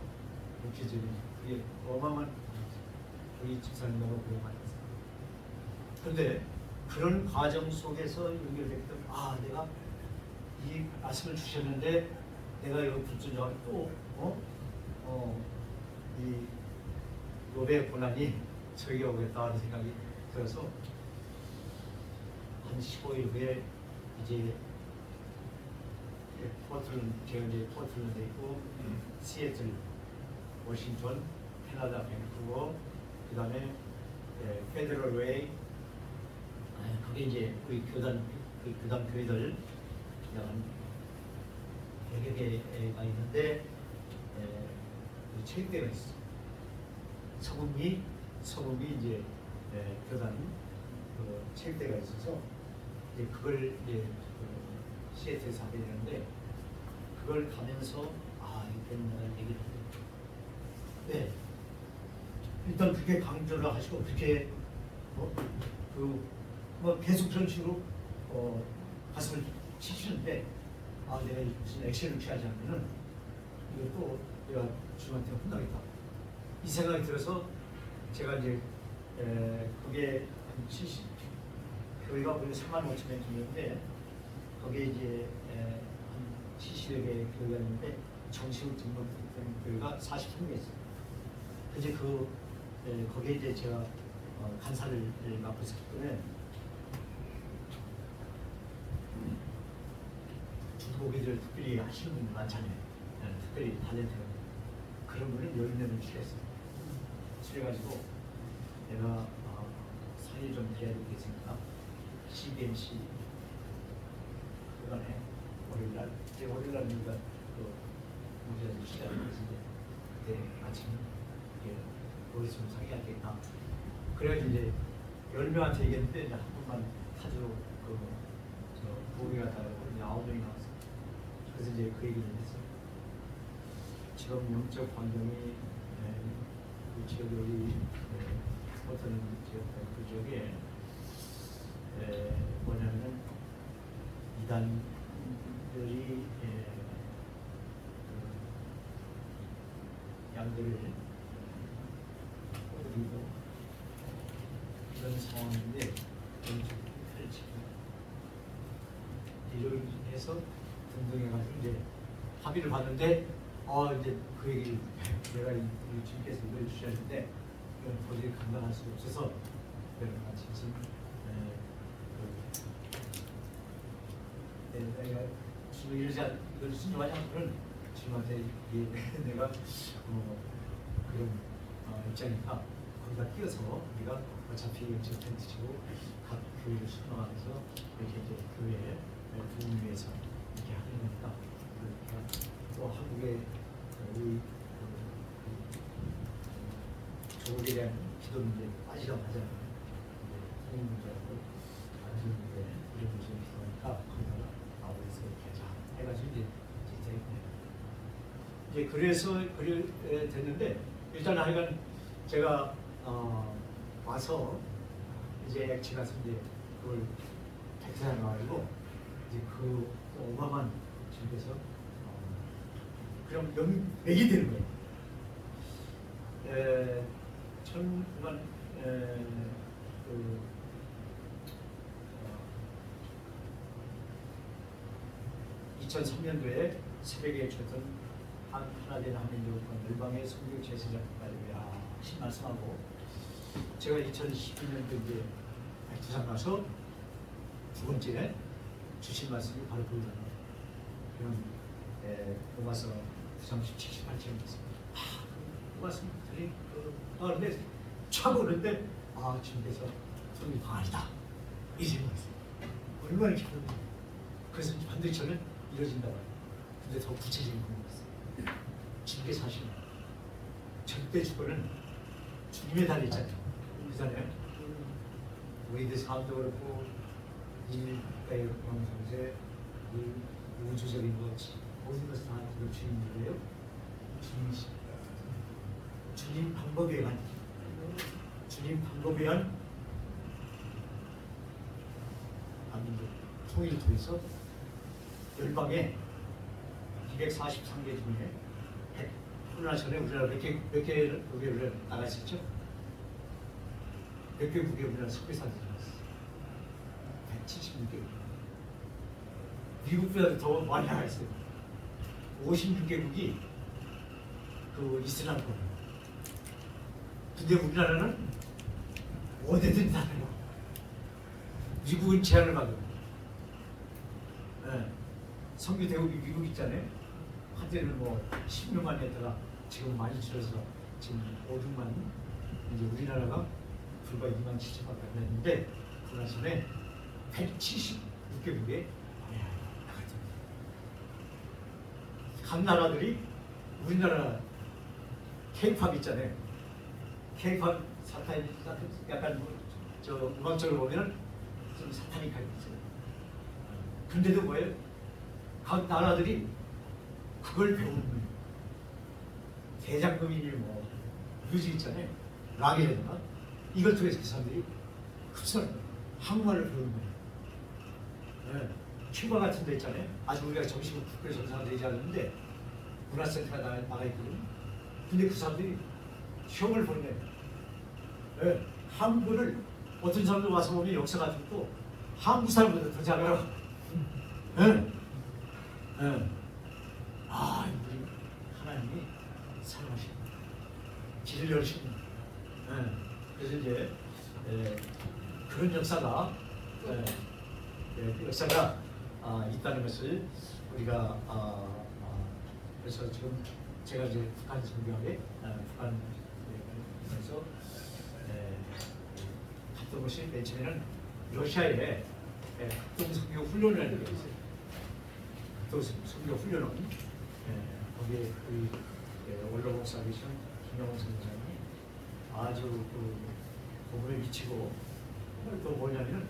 목회적인 그게 어마어마한 우리 집사님 너무 고용하셨어요. 그런데 그런 과정 속에서 연결됐던 내가 이 말씀을 주셨는데 내가 이거 불순종하고 또 이 욥의 고난이 저에게 오겠다는 생각이 들어서 한 15일 후에 이제 제가 이제 포틀랜드에 있고 시애틀, 워싱턴, 캐나다 밴쿠버, 그 다음에 페더럴 웨이, 그게 이제 우리 교단 교회들 한 100여 개가 있는데 체육대회가 있어. 서북미 이제 교단 체육대회가 있어서 이제 그걸 이제 시애틀에서 하게 되는데, 그걸 가면서 이때는 내가 얘기를 했는데, 네, 일단 그렇게 강조를 하시고 그렇게 계속 그런 식으로 가슴을 치시는데, 내가 무슨 액션을 취하지 않으면은 이것도 내가 주님한테 혼나겠다 이 생각이 들어서 제가 이제 그게 한 70, 교회가 우리 35,000명인데 거기에 이제 한 70여 개의 교회가 있는데 정식으로 등록된 교회가 43개 있어요. 이제 거기에 이제 제가 간사를 맡고 있었기 때문에 주도기들 특별히 하시는 분들 많잖아요. 특별히 탤런트가 그런 분은 10명을 취했어요. 취해가지고 내가 상의를 좀 드려야 되겠으니까 CBMC 그간에 월요일날 우리가 문제를 시작을 해서 그때 아침에 머릿속으로 상의하겠다. 그래가지고 이제 10명한테 얘기했는데 이제 한 번만 타주로 부흥회가 다르고 이제 9명이 나왔어요. 그래서 이제 그 얘기를 했어요. 지금 영적 환경이 그 지역에 우리 어떤 지역 그 지역에 뭐냐면은 이단들이 양들을 어리고 이런 상황인데 영적을 지키고 이를 해서 등등해가지고 이제 합의를 봤는데 이제 그 얘기를 내가 우리 주님께서 이걸 주셨는데 이건 도저히 감당할 수 없어서 여러분과 진심 내가 주로 이걸 순종하지 않고는 주님한테 내가 그런 입장이니까 거기다 끼어서 우리가 어차피 영적 텐트치고 각 교회를 순종하면서 이렇게 이제 교회에 부흥을 위해서 이렇게 하는 거니까 또 한국의 우리 조국에 대한 기도 문제 빠지라고 하잖아요. 성인 문제하고 안전 문제 이런 문제 있으니까 거기다가 나오면서 이렇게 하자 해가지고 이제 그래서 그래 됐는데 일단 하여간 제가 와서 이제 액치 가서 이제 그걸 백사에 나와가지고 이제 그 어마어마한 집에서 그럼 맥이 되는 거예요. 2003년도에 새벽에 쳤던 하나된 한민족 열방의 성교 제사장까지 하신 말씀하고 제가 2012년도 이제 백두산 가서 두 번째 주신 말씀이 바로 그거잖아요. 그럼 로마서 37, 18절 있습니다. 그 말씀 드린 그런데 차고 그런데 주님께서 손이 강하시다 이 생각했어요. 얼마나 기쁜데. 그래서 반드시 저는 이루어진다고 해요. 근데 더 구체적인 방법이 있어요. 주님께서 하시는 절대 주권은 주님의 달에 있잖아요. 그잖아요. 우리들 삶도 그렇고 인간의 영상세 이 우주적인 것 모든 것을 다 주님이에요. 주님이십니다. 주님 방법에 의한 주님 방법에 의한 한민족 통일을 통해서 열방에 243개 중에 100 코로나 전에 우리나라 몇 개 우리나라 나가 있었죠? 몇 개국에 우리나라 석회사들이 나왔어요. 176개. 미국보다 더 많이 나가 있어요. 56개국이 그 이슬람권. 근데 우리나라는 어디든 다 나가. 미국은 제한을 받고. 네. 선교 대국이 미국 있잖아요. 한때는 뭐 16만 했다가 지금 많이 줄어서 지금 5,6만. 이제 우리나라가 불과 2만 7천밖에 안 됐는데 코로나 전에 176개국에 나갔잖아요. 각 나라들이 우리나라 K-팝 있잖아요. K-팝 사탄이 약간 저 음악적으로 보면 좀 사타닉하게 있어요. 근데도 뭐예요? 각 나라들이 그걸 배우는 거예요. 대장금이니 뭐 뮤직 있잖아요. 락이라든가 이걸 통해서 그 사람들이 흡수하는 거예요. 한국말을 배우는 거예요. 네. 큐바 같은 데 있잖아요. 아직 우리가 정식으로 국회 정상되지 않았는데 문화센터가 나가 있거든요. 근데 그 사람들이 시험을 보는 거예요. 네. 한국을 어떤 사람들 와서 보면 역사가 듣고 한국 사람보다 더 잘 알아. 네. 네. 아, 우리 하나님이 사랑하시는 길을 열시는. 네. 그래서 이제 그런 역사가 역사가 있다는 것을 우리가 그래서 지금 제가 이제 북한 선교하게 북한에서 갔던 것이 맨 처음에는 러시아에 합동 선교 훈련을 하는 게 있어요. 합동 선교 훈련은 거기에 우리 원로 목사 계신 김영원 선교사님이 아주 그 복음에 미치고 또 뭐냐면은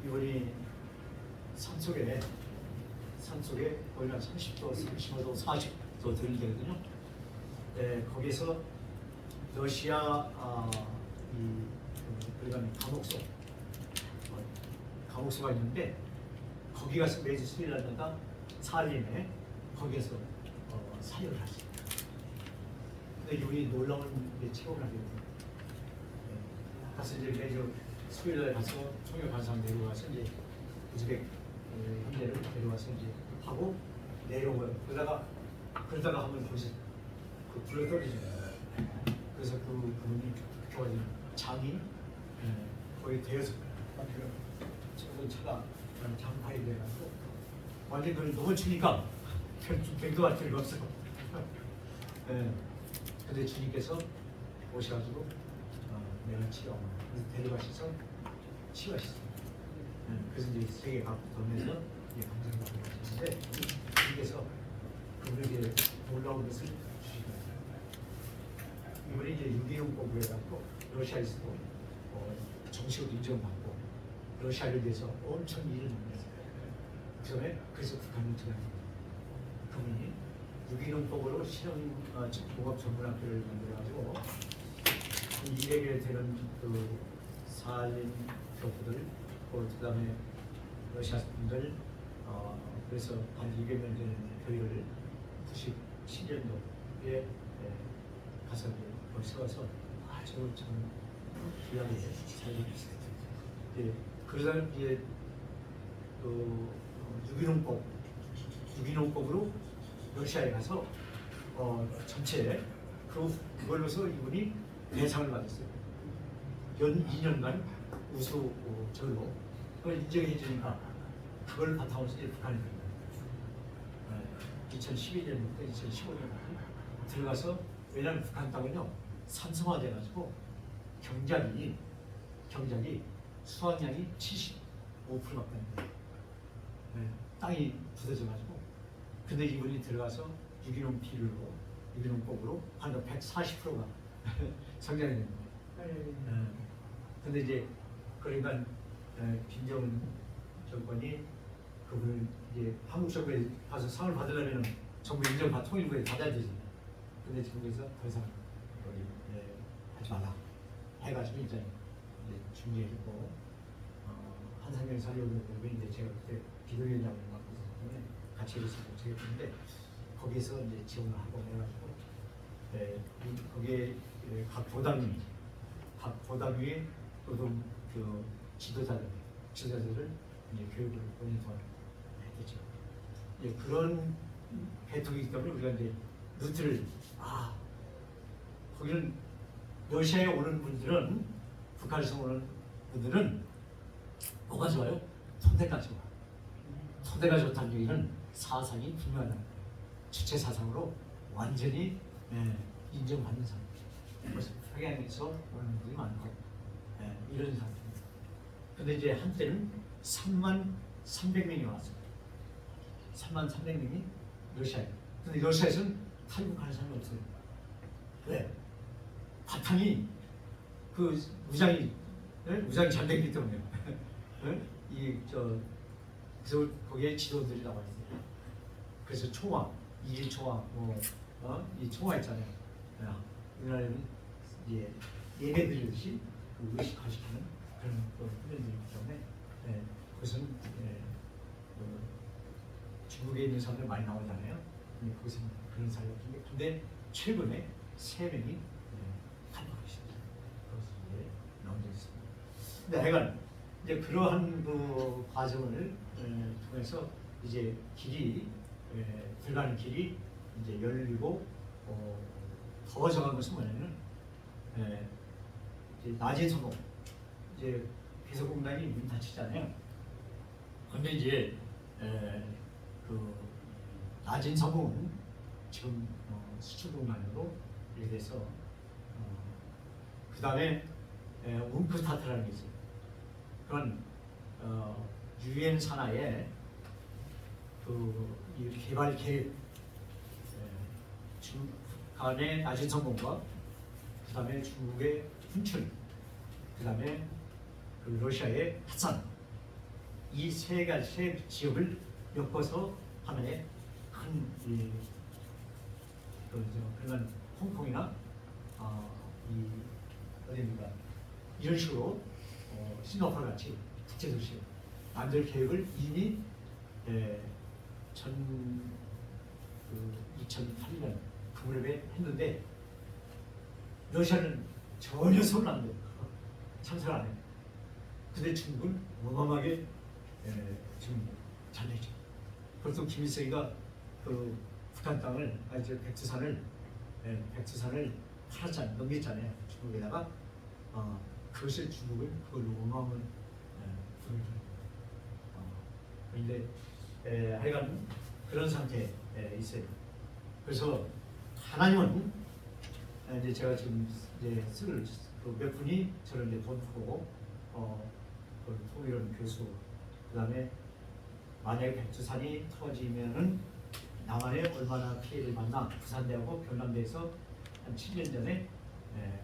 이번이 산속에 거의 한 30도, 35도, 40도 들리거든요. 거기서 러시아 우리가 감옥소가 있는데 거기 가서 매주 수요일 날마다 살림에 거기에서 사역을 하십니다. 근데 여기 놀라운 체험을 하게 됩니다. 가서 이제 매주 수요일 날 가서 총회 관상 내려와서 이제 우즈벡 형제를 내려와서 이제 하고 내려오고요. 그러다가 한번 거기서 그 불에 떨어져요. 그래서 그분이 교환이 장이 거의 대여섯 저건 차가 장파이 돼가지고 완전 그걸 넘어치니까 백도 할 필요가 없어. 근데 주님께서 오셔가지고 내가 치료하고 데려가셔서 치유하셨습니다. 그래서 이제 세계 각국 돌면서 감사를 받고 계시는데 주님께서 그분에게 놀라운 것을 주시거든요. 이번에 이제 유기용 공부에 갖고 러시아에서도 정식으로 인정받고 러시아를 위해서 엄청 일을 많이 했어요. 그다음에 그래서 북한을 들어갑니다. 그분이 유기농법으로 실용공업 전문학교를 만들어가지고 200여 되는 그 산림 교포들, 그다음에 러시아 분들, 그래서 한 200명 되는 교회를 97년도에 가서 세워서 아주 참 귀하게 살리고 있어요. 그러다 이제 그 유기농법으로 러시아에 가서 전체 그걸로서 이분이 대상을 받았어요. 연 2년간 우수 절로 그걸 인정해 주니까 그걸 바탕으로 이제 북한에 들어가요. 2012년부터 2015년까지 들어가서 왜냐하면 북한 땅은요 산성화돼가지고 경작이 수확량이 5%밖에 안 돼요. 네, 땅이 부서져가지고. 근데 이분이 들어가서 유기농 비료로, 유기농법으로 한 140%가 성장이 된 거예요. 근데 이제 그러니까 김정은 정권이 그분을 이제 한국 정부에 가서 상을 받으려면 정부 인정받 통일부에 받아야 되지. 근데 정부에서 더 이상 거기 하지 말라 해가지고 이제 중지해주고 한상현 사료연구원이 이제 제가 그때 비대위원장을 맡고 있었기 때문에 같이 해서 제가 했는데 거기서 이제 지원을 하고 해가지고 거기에 각 보담위의 노동 그 지도자들을 이제 교육을 5년 동안 했겠죠. 이제 그런 계통이기 때문에 우리가 이제 루트를 거기는 러시아에 오는 분들은 북한에서 오는 분들은 뭐가 좋아요? 토대가 좋아. 토대가 좋다는 얘기는 사상이 분명하다. 주체 사상으로 완전히 인정받는 사람. 그래서 평양에서 오는 분들이 많고 이런 상태입니다. 근데 이제 한때는 33,300명이 왔어요. 33,300명이 러시아에. 근데 러시아에서는 탈북하는 사람이 없어요. 왜? 바탕이 그 무장이 잘 되기 때문에. 그래서 거기에 지도들이 나와 있어요. 그래서 총화, 이일 총화, 이 총화 있잖아요. 우리나라에는 이제 예배 드리듯이 그 의식화시키는 그런 훈련들이기 때문에 그것은 중국에 있는 사람들 많이 나오잖아요. 거기서 그런 사례가 있는데 근데 최근에 3명이 탈북하셨습니다. 그것이 이제 나온 적이 있습니다. 근데 하여간 이제 그러한 그 과정을 통해서 이제 길이 들어가는 길이 이제 열리고 더 정한 것은 뭐냐면 이제 낮은 성공 이제 비서공단이 문 닫히잖아요. 근데 이제 그 낮은 성공은 지금 수출공단으로 이렇게 돼서 그 다음에 움프스타트라는 게 있어요. 그건 유엔 산하의 그 개발 계획 북한의 낮은 성공과 그 다음에 중국의 훈춘 그 다음에 그 러시아의 하산 이 세 지역을 엮어서 하나의 큰 그런 홍콩이나 이 어디입니까 이런 식으로 싱가포르 같이 국제도시 만들 계획을 이미 2008년 그 무렵에 했는데 러시아는 전혀 손을 안 대요. 참석을 안 해요. 근데 중국은 어마어마하게 지금 잘 되죠. 그래서 김일성이가 그 북한 땅을 백두산을 팔았잖아요. 넘겼잖아요. 중국에다가 그것을 중국은 그걸 어마어마한 돈을 그런데 하여간 그런 상태에 있어요. 그래서 하나님은 이제 제가 지금 이제 몇 분이 저를 이제 돈 주고 그 통일원 교수 그다음에 만약에 백두산이 터지면은 남한에 얼마나 피해를 받나 부산대하고 경남대에서 한 7년 전에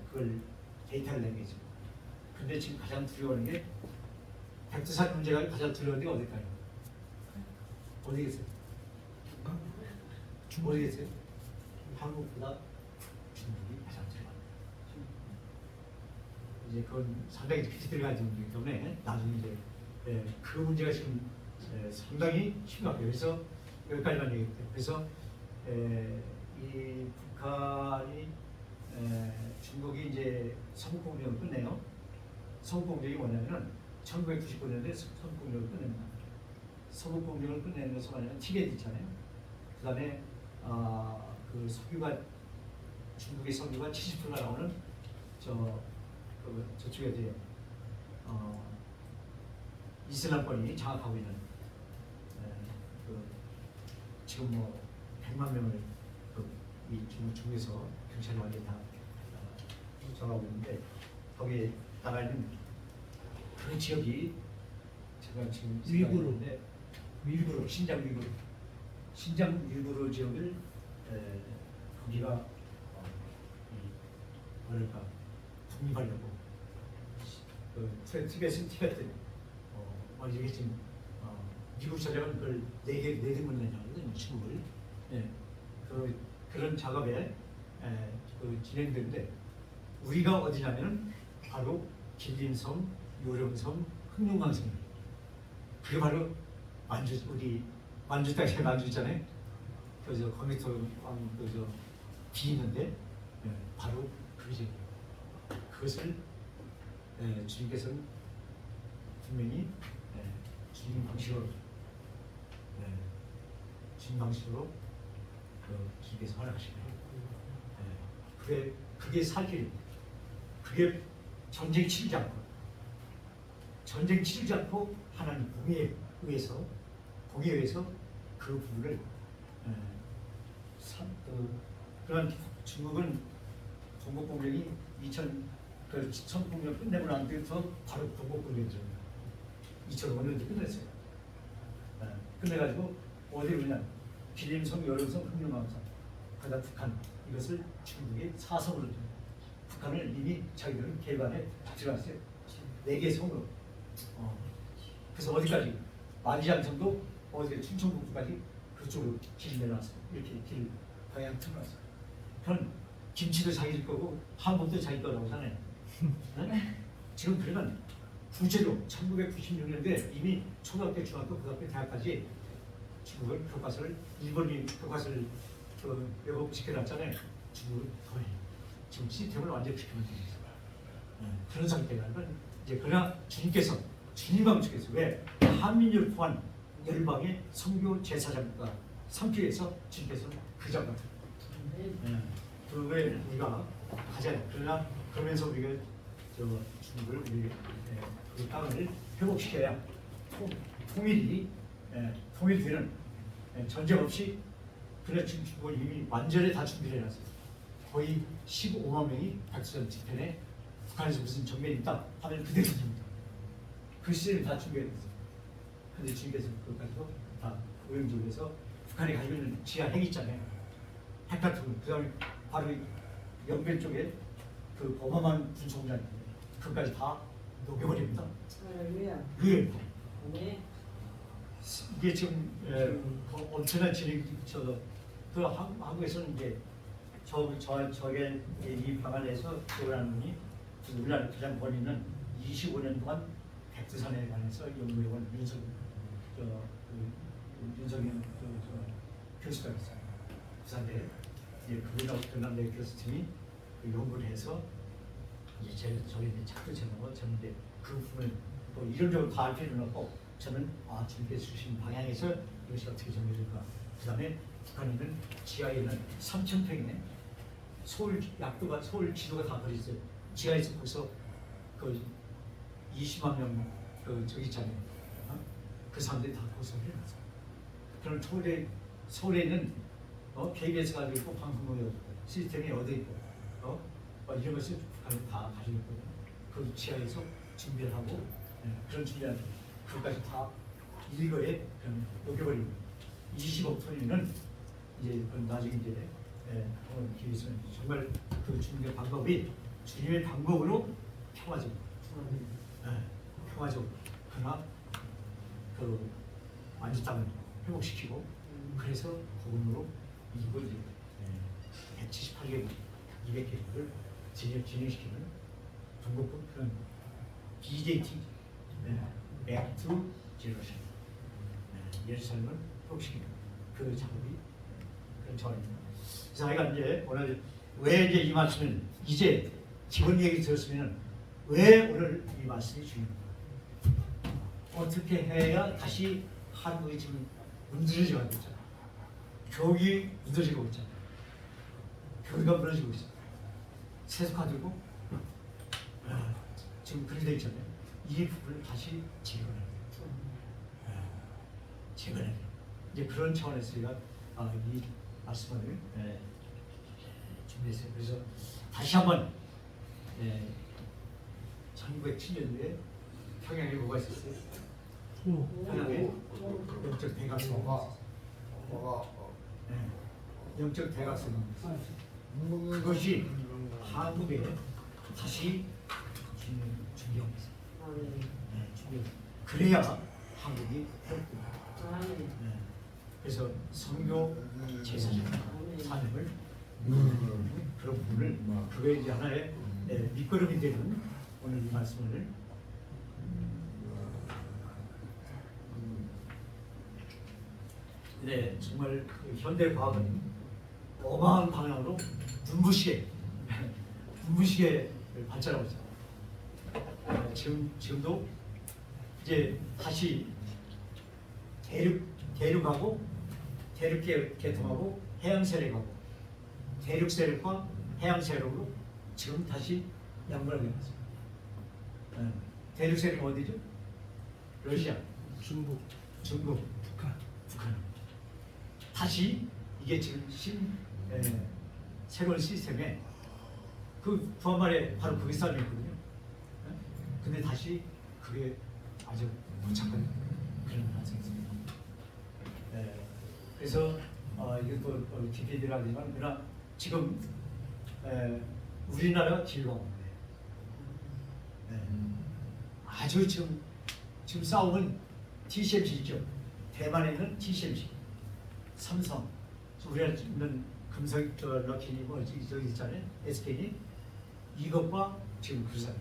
그걸 데이터를 내겠죠. 근데 지금 가장 두려워하는 게 백두산 문제가 가장 두려운 게 어딜까요? 어디겠어요? 어디겠어요? 한국보다 중국이 가장 두려워합니다. 이제 그건 상당히 깊이 들어가는 문제이기 때문에 나중에 이제 그 문제가 지금 상당히 심각해요. 그래서 여기까지만 얘기할게요. 그래서 이 북한이 중국이 이제 서북공정을 끝내요. 서북공정이 뭐냐면은 1999년도에 서북공정을 끝냅니다. 서북공정을 끝내는 것은 뭐냐면 티베트 있잖아요. 그 다음에 그 석유가 중국의 석유가 70%가 나오는 저쪽에 이제 이슬람권이 장악하고 있는 지금 뭐 100만 명을 이 중국에서 경찰이 완전히 다 정하고 있는데 거기에 나가 있는 그 지역이 제가 지금 위구르. 위구르 신장 위구르 지역을 거기가 뭐랄까 독립하려고 티베트 이게 지금 미국 전략은 그걸 내리면 내냐거든요. 중국을 그런 작업에 진행되는데 우리가 어디냐면 바로 길림성, 요령성, 흑룡강성. 그게 바로 우리 만주 땅에 만주 있잖아요. 그저 거미터 그저 비 있는데 바로 그것이 그것을 주님께서는 분명히 주님 방식으로 주님께서 허락하시고 그게 살 길입니다. 그게 전쟁 치르지 않고 하나님 공의에 의해서 그 부분을 그런 중국은 동국공명이 1900년 끝내고 난 뒤부터 바로 동국공명이 들어옵니다. 2005년도 끝냈어요. 끝내가지고 어디로 그냥 길림성, 여름성, 흑룡강성, 그다음 북한 이것을 중국의 사성으로 줍니다. 북한을 이미 자기들은 개관에 들어갔어요. 4개 성으로. 그래서 어디까지? 만리장성도 어디 충청북도까지 그쪽으로 길 내놨어요. 이렇게 길 방향 틀어놨어요. 그럼 김치도 자기 거고 한국도 자기 거라고 하잖아요. 지금 그러면 구체로 1996년도에 이미 초등학교, 중학교, 고등학교, 대학까지 중국을 교과서를 일본이 교과서를 왜곡시켜놨잖아요. 중국은 거의 지금 시스템을 완전히 시켜놓은 겁니다. 그런 상태라는 이제 그러나 주님께서 주님 방식에서 왜 한민족을 포함한 열방의 선교 제사장과 삼키에서 주님께서 그 장을 그왜 우리가 가자. 그러나 그러면서 우리가 중국을 우리 그 땅을 회복시켜야 통일되는 전쟁 없이 그래 지금 중국은 이미 완전히 다 준비를 해놨어요. 거의 15만 명이 백두산 집회에 북한에서 무슨 전면이 있다 하면 그대로 됩니다. 그 시절이 다 준비해놨어요. 근데 주님께서 그것까지도 다 오염적으로 해서 북한이 가지고 있는 지하 핵 있잖아요. 핵 같은 거. 그 다음에 바로 영변 쪽에 그 범함한 군총장 그것까지 다 녹여버립니다. 예. 이게 지금 엄청난 진행 그 한국에서는 이제 저게 이 방안에서 교훈하는 분이 우리나라 가장 권위는 25년 동안 백두산에 관해서 연구해온 윤석열 교수가 있어요. 부산대 그분하고 교수팀이 연구를 해서 이제 저희 작도 제목을 쳤는데 그 부분을 또 이론적으로 다 알 필요는 없고 저는 주님께서 주신 방향에서 이것이 어떻게 정해질까. 그 다음에 북한에 있는 지하에 있는 3,000평이네. 서울 지도가 다 거기 있어요. 지하에서 벌써 그 20만 명 저기 있잖아요. 그 사람들이 다 고소를 해놨어요. 그럼 서울에 있는 KBS 가지고 있고 방송국 시스템이 어디 있고 이런 것을 북한이 다 가지고 있거든요. 그 지하에서 준비를 하고 그런 준비를 그것까지 다 일거에 녹여버리고 25톤이면 이제 나중에 이제 기회에서는 정말 그 주님의 방법이 주님의 방법으로 평화적으로 평화적으로 그러나 그 완전 땅을 회복시키고 그래서 복음으로 이걸 178개국 200개국을 진행시키는 중국군 그런 BJT Back to Jerusalem 예루살렘을 회복시키는 그 작업이 그런 차원입니다. 그래서 제가 이제 오늘 왜 이제 이 말씀을 이제 기본 얘기 들었으면 왜 오늘 이 말씀이 중요한가? 어떻게 해야 다시 한국이 지금 문드러지고 있잖아. 교육이 문드러지고 있잖아. 교육가 무너지고 있어. 세속화되고 지금 그렇게 돼 있잖아요. 이 부분을 다시 재건해야 돼요. 재건해야 돼요. 이제 그런 차원에서 제가 이 말씀을 준비했어요. 그래서 다시 한번 1907년도에 평양에 뭐가 있었어요? 평양의 영적 대각선. 네, 영적 대각선. 그것이 한국에 다시 중요합니다. 네, 중요. 그래야 한국이 회복됩니다. 네. 그래서 선교 제사장 사명을 그런 부분을 그게 이제 하나의 밑거름이 되는 오늘 이 말씀을 네, 정말 그 현대 과학은 어마어마한 방향으로 눈부시게 발전하고 있습니다. 지금도 이제 다시 대륙하고 대륙 계통하고 해양 세력하고 대륙 세력과 해양 세력으로 지금 다시 양분하게 됐습니다. 대륙 세력은 어디죠? 러시아, 중국, 북한. 다시 이게 지금 새로운 시스템에 그 부한말에 바로 그게 싸움이었거든요. 근데 다시 그게 아주 무착한 그런 현상입니다. 그래서 이것도 깊이 들어가지만 그러나 지금 우리나라 길고 아주 지금 싸움은 TSMC죠. 대만에 있는 TSMC, 삼성, 우리가 있는 금속 럭키니 뭐 저기 있잖아요. SK니 이것과 지금 그 사이에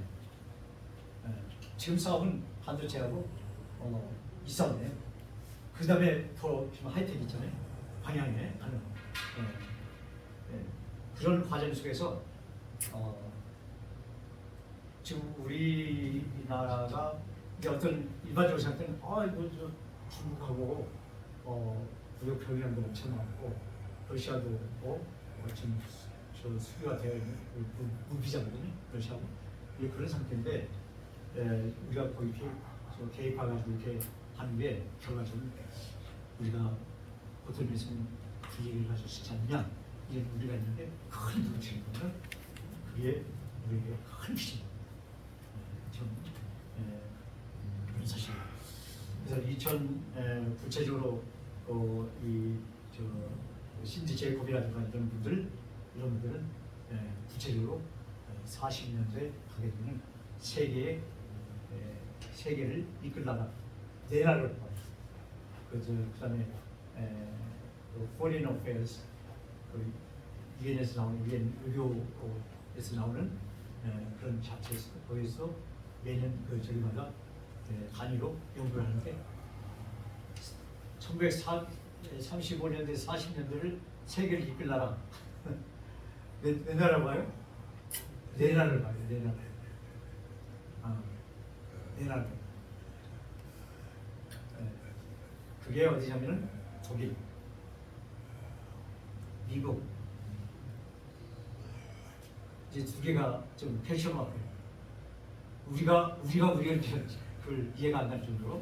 지금 싸움은 반도체하고 이 싸움이에요. 그 다음에 더 하이텍 있잖아요. 방향에 가는 그런 과정 속에서 지금 우리나라가 이제 어떤 일반적으로 생각하는 이거 저 중국하고 무역 병행도 엄청 많고 러시아도 있고 지금 저 수교가 되어 있는 무비자거든요. 러시아고 그런 상태인데 우리가 거기 개입해가지고 이렇게 하는 게 결과적으로 우리가 어떤 면에서 불이익을 가질 수 있지 않느냐 이런 우리가 있는데 큰 문제거든요. 그게 우리에게 큰 피해입니다. 그런 사실. 그래서 구체적으로 신지 제이콥이라든가 이런 분들은 구체적으로 40년대 가게 되면 세계를 이끌다가 네 나라를 봐요. 그다음에 Foreign Affairs, 유엔에서 나오는 유엔 외교에서 나오는 그런 잡지에서 거기서 매년 저기마다 단위로 연구를 하는데 1935년대 40년대를 세계를 이끌 나라 네 나라 봐요? 네 나라를 봐요. 네 나라. 그게 어디냐면은 독일, 미국 이제 두 개가 좀 패션화돼요. 우리가 그걸 이해가 안 갈 정도로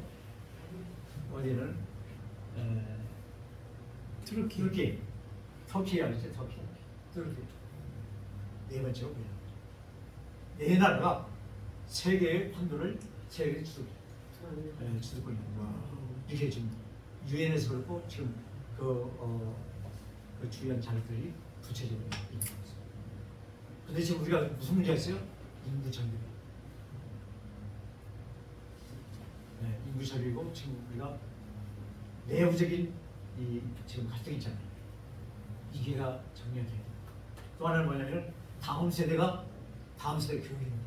어디는 터키가 있죠. 터키 네 번째로 네 나라가 세계의 판도를 세계에 주도권이 이게 지금 유엔에서 그렇고 지금 그 주요한 자료들이 구체적으로 있는 거죠. 근데 지금 우리가 무슨 문제가 있어요? 인구 전쟁. 인구 전쟁이고 지금 우리가 내부적인 지금 갈등이 있잖아요. 이게가 정리가 돼야 돼요. 또 하나는 뭐냐면 다음 세대가 다음 세대 교육이 문제예요.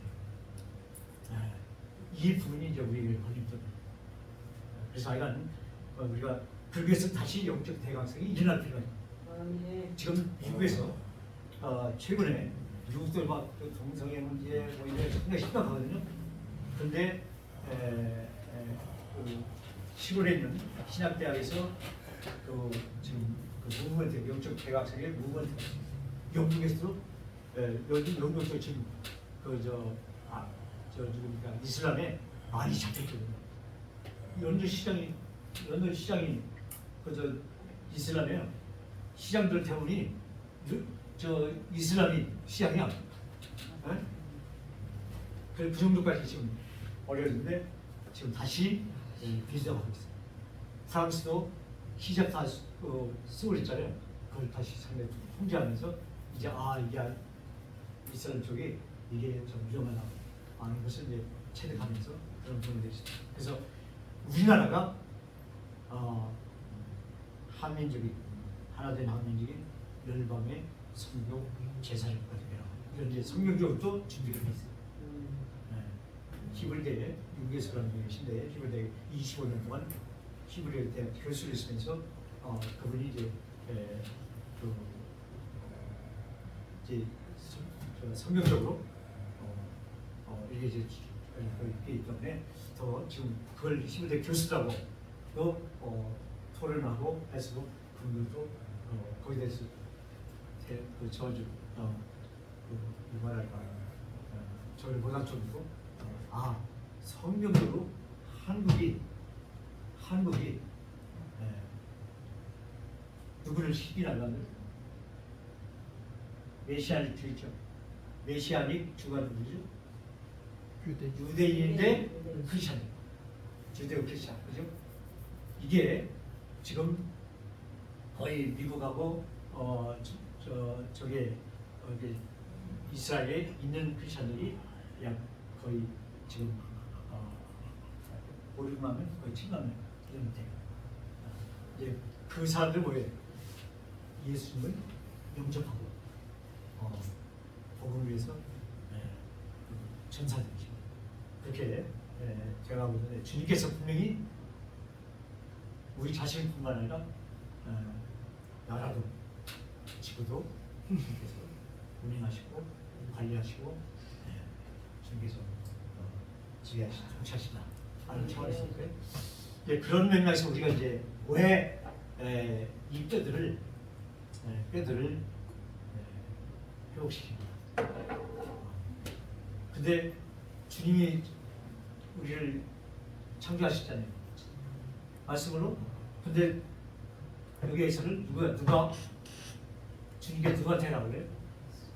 이 부분이 이제 우리에게 걸림돌입니다. 그래서 하여간 우리가 그러기 위해서 다시 영적 대강성이 일어날 필요가 있습니다. 지금 미국에서 최근에 미국도 막 동성애 문제 뭐 이런 굉장히 심각하거든요. 그런데 시골에 있는 신학대학에서 지금 무브먼트, 영적 대각성의 무브먼트, 영국에서도 영국도 지금 이슬람에 많이 잡혔거든요. 연느 시장이 이슬람이에요. 시장들 대부분이 이슬람이 시장이야. 그 정도까지 지금 어려운데 지금 다시 비슷하고 있어요. 프랑스도 히잡 다 쓰고 그랬잖아요. 그걸 다시 상당히 통제하면서 이제 이게 이스라엘 쪽이 이게 좀 위험하다. 이것을 이제 체득하면서 그런 부분들이 있어요. 그래서 우리나라가 한민족이 하나된 한민족이 열방의 성교 제사장까지라 이런 이제 성경적으로도 준비가 돼 있어요. 히브리대 유교에서라는 분이 계신데 히브리대 25년 동안 히브리 대학 교수를 했으면서 그분이 이제 성경적으로 이게 이제 있기 때문에 더 지금 그걸 히브리대 교수라고 또 토론하고 해서 그분들도 거기에 대해서 저주 말할까 저를 보상 쪽이고 성경적으로 한국이 누구를 시기나가는 메시아닉 주의죠. 메시아닉 주가 누구죠? 유대인인데 크리스찬, 주대오 크리스찬, 그죠? 이게 지금 거의 미국하고 저게 이스라엘에 있는 크리스찬들이 약 거의 지금 5, 6만 명, 거의 7만 명 이런 돼요. 이제 그 사람들 뭐예요? 예수님을 영접하고 복음을 위해서 전사되죠. 그렇게 제가 보는데 주님께서 분명히 우리 자신뿐만 아니라 나라도 지구도 주님께서 운행하시고 관리하시고 주님께서 지휘하시고 통치하시다 하는 차원에서 그런 맥락에서 우리가 이제 왜 이 뼈들을 회복시킵니다. 근데 주님이 우리를 창조하셨잖아요. 말씀으로. 근데 여기에서는 누가 주님께 누구한테 하라고 그래요?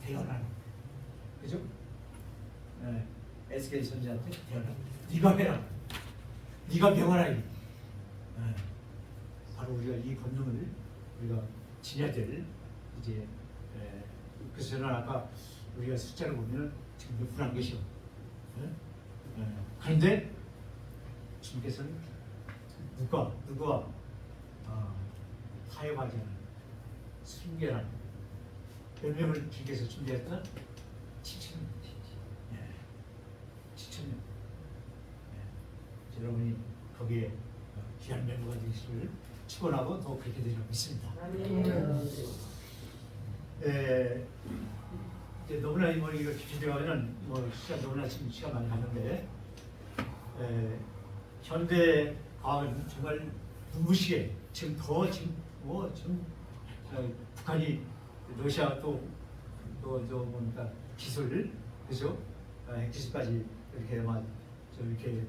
대언하라. 그죠? 에스겔 선지자한테 대언하라. 네가 해라. 네가 명하라. 바로 우리가 이 권능을 우리가 지녀야 될 이제 그래서 저는 아까 우리가 숫자를 보면 지금 몇 분 안 계셔. 그런데 주님께서는 누구와 타협하지 않은 순결한 몇 명을 주님께서 준비했다? 7,000명. 7,000명. 여러분이 거기에 귀한 멤버가 되시기를 축원하고 더 그렇게 되리라고 믿습니다. 이제 너무나 이거 깊이 들어가면은 시간 너무나 지금 시간 많이 가는데 현대 과학은 정말 눈부시게 지금 북한이 러시아 뭡니까 기술 그죠? 핵기술까지 이렇게 이렇게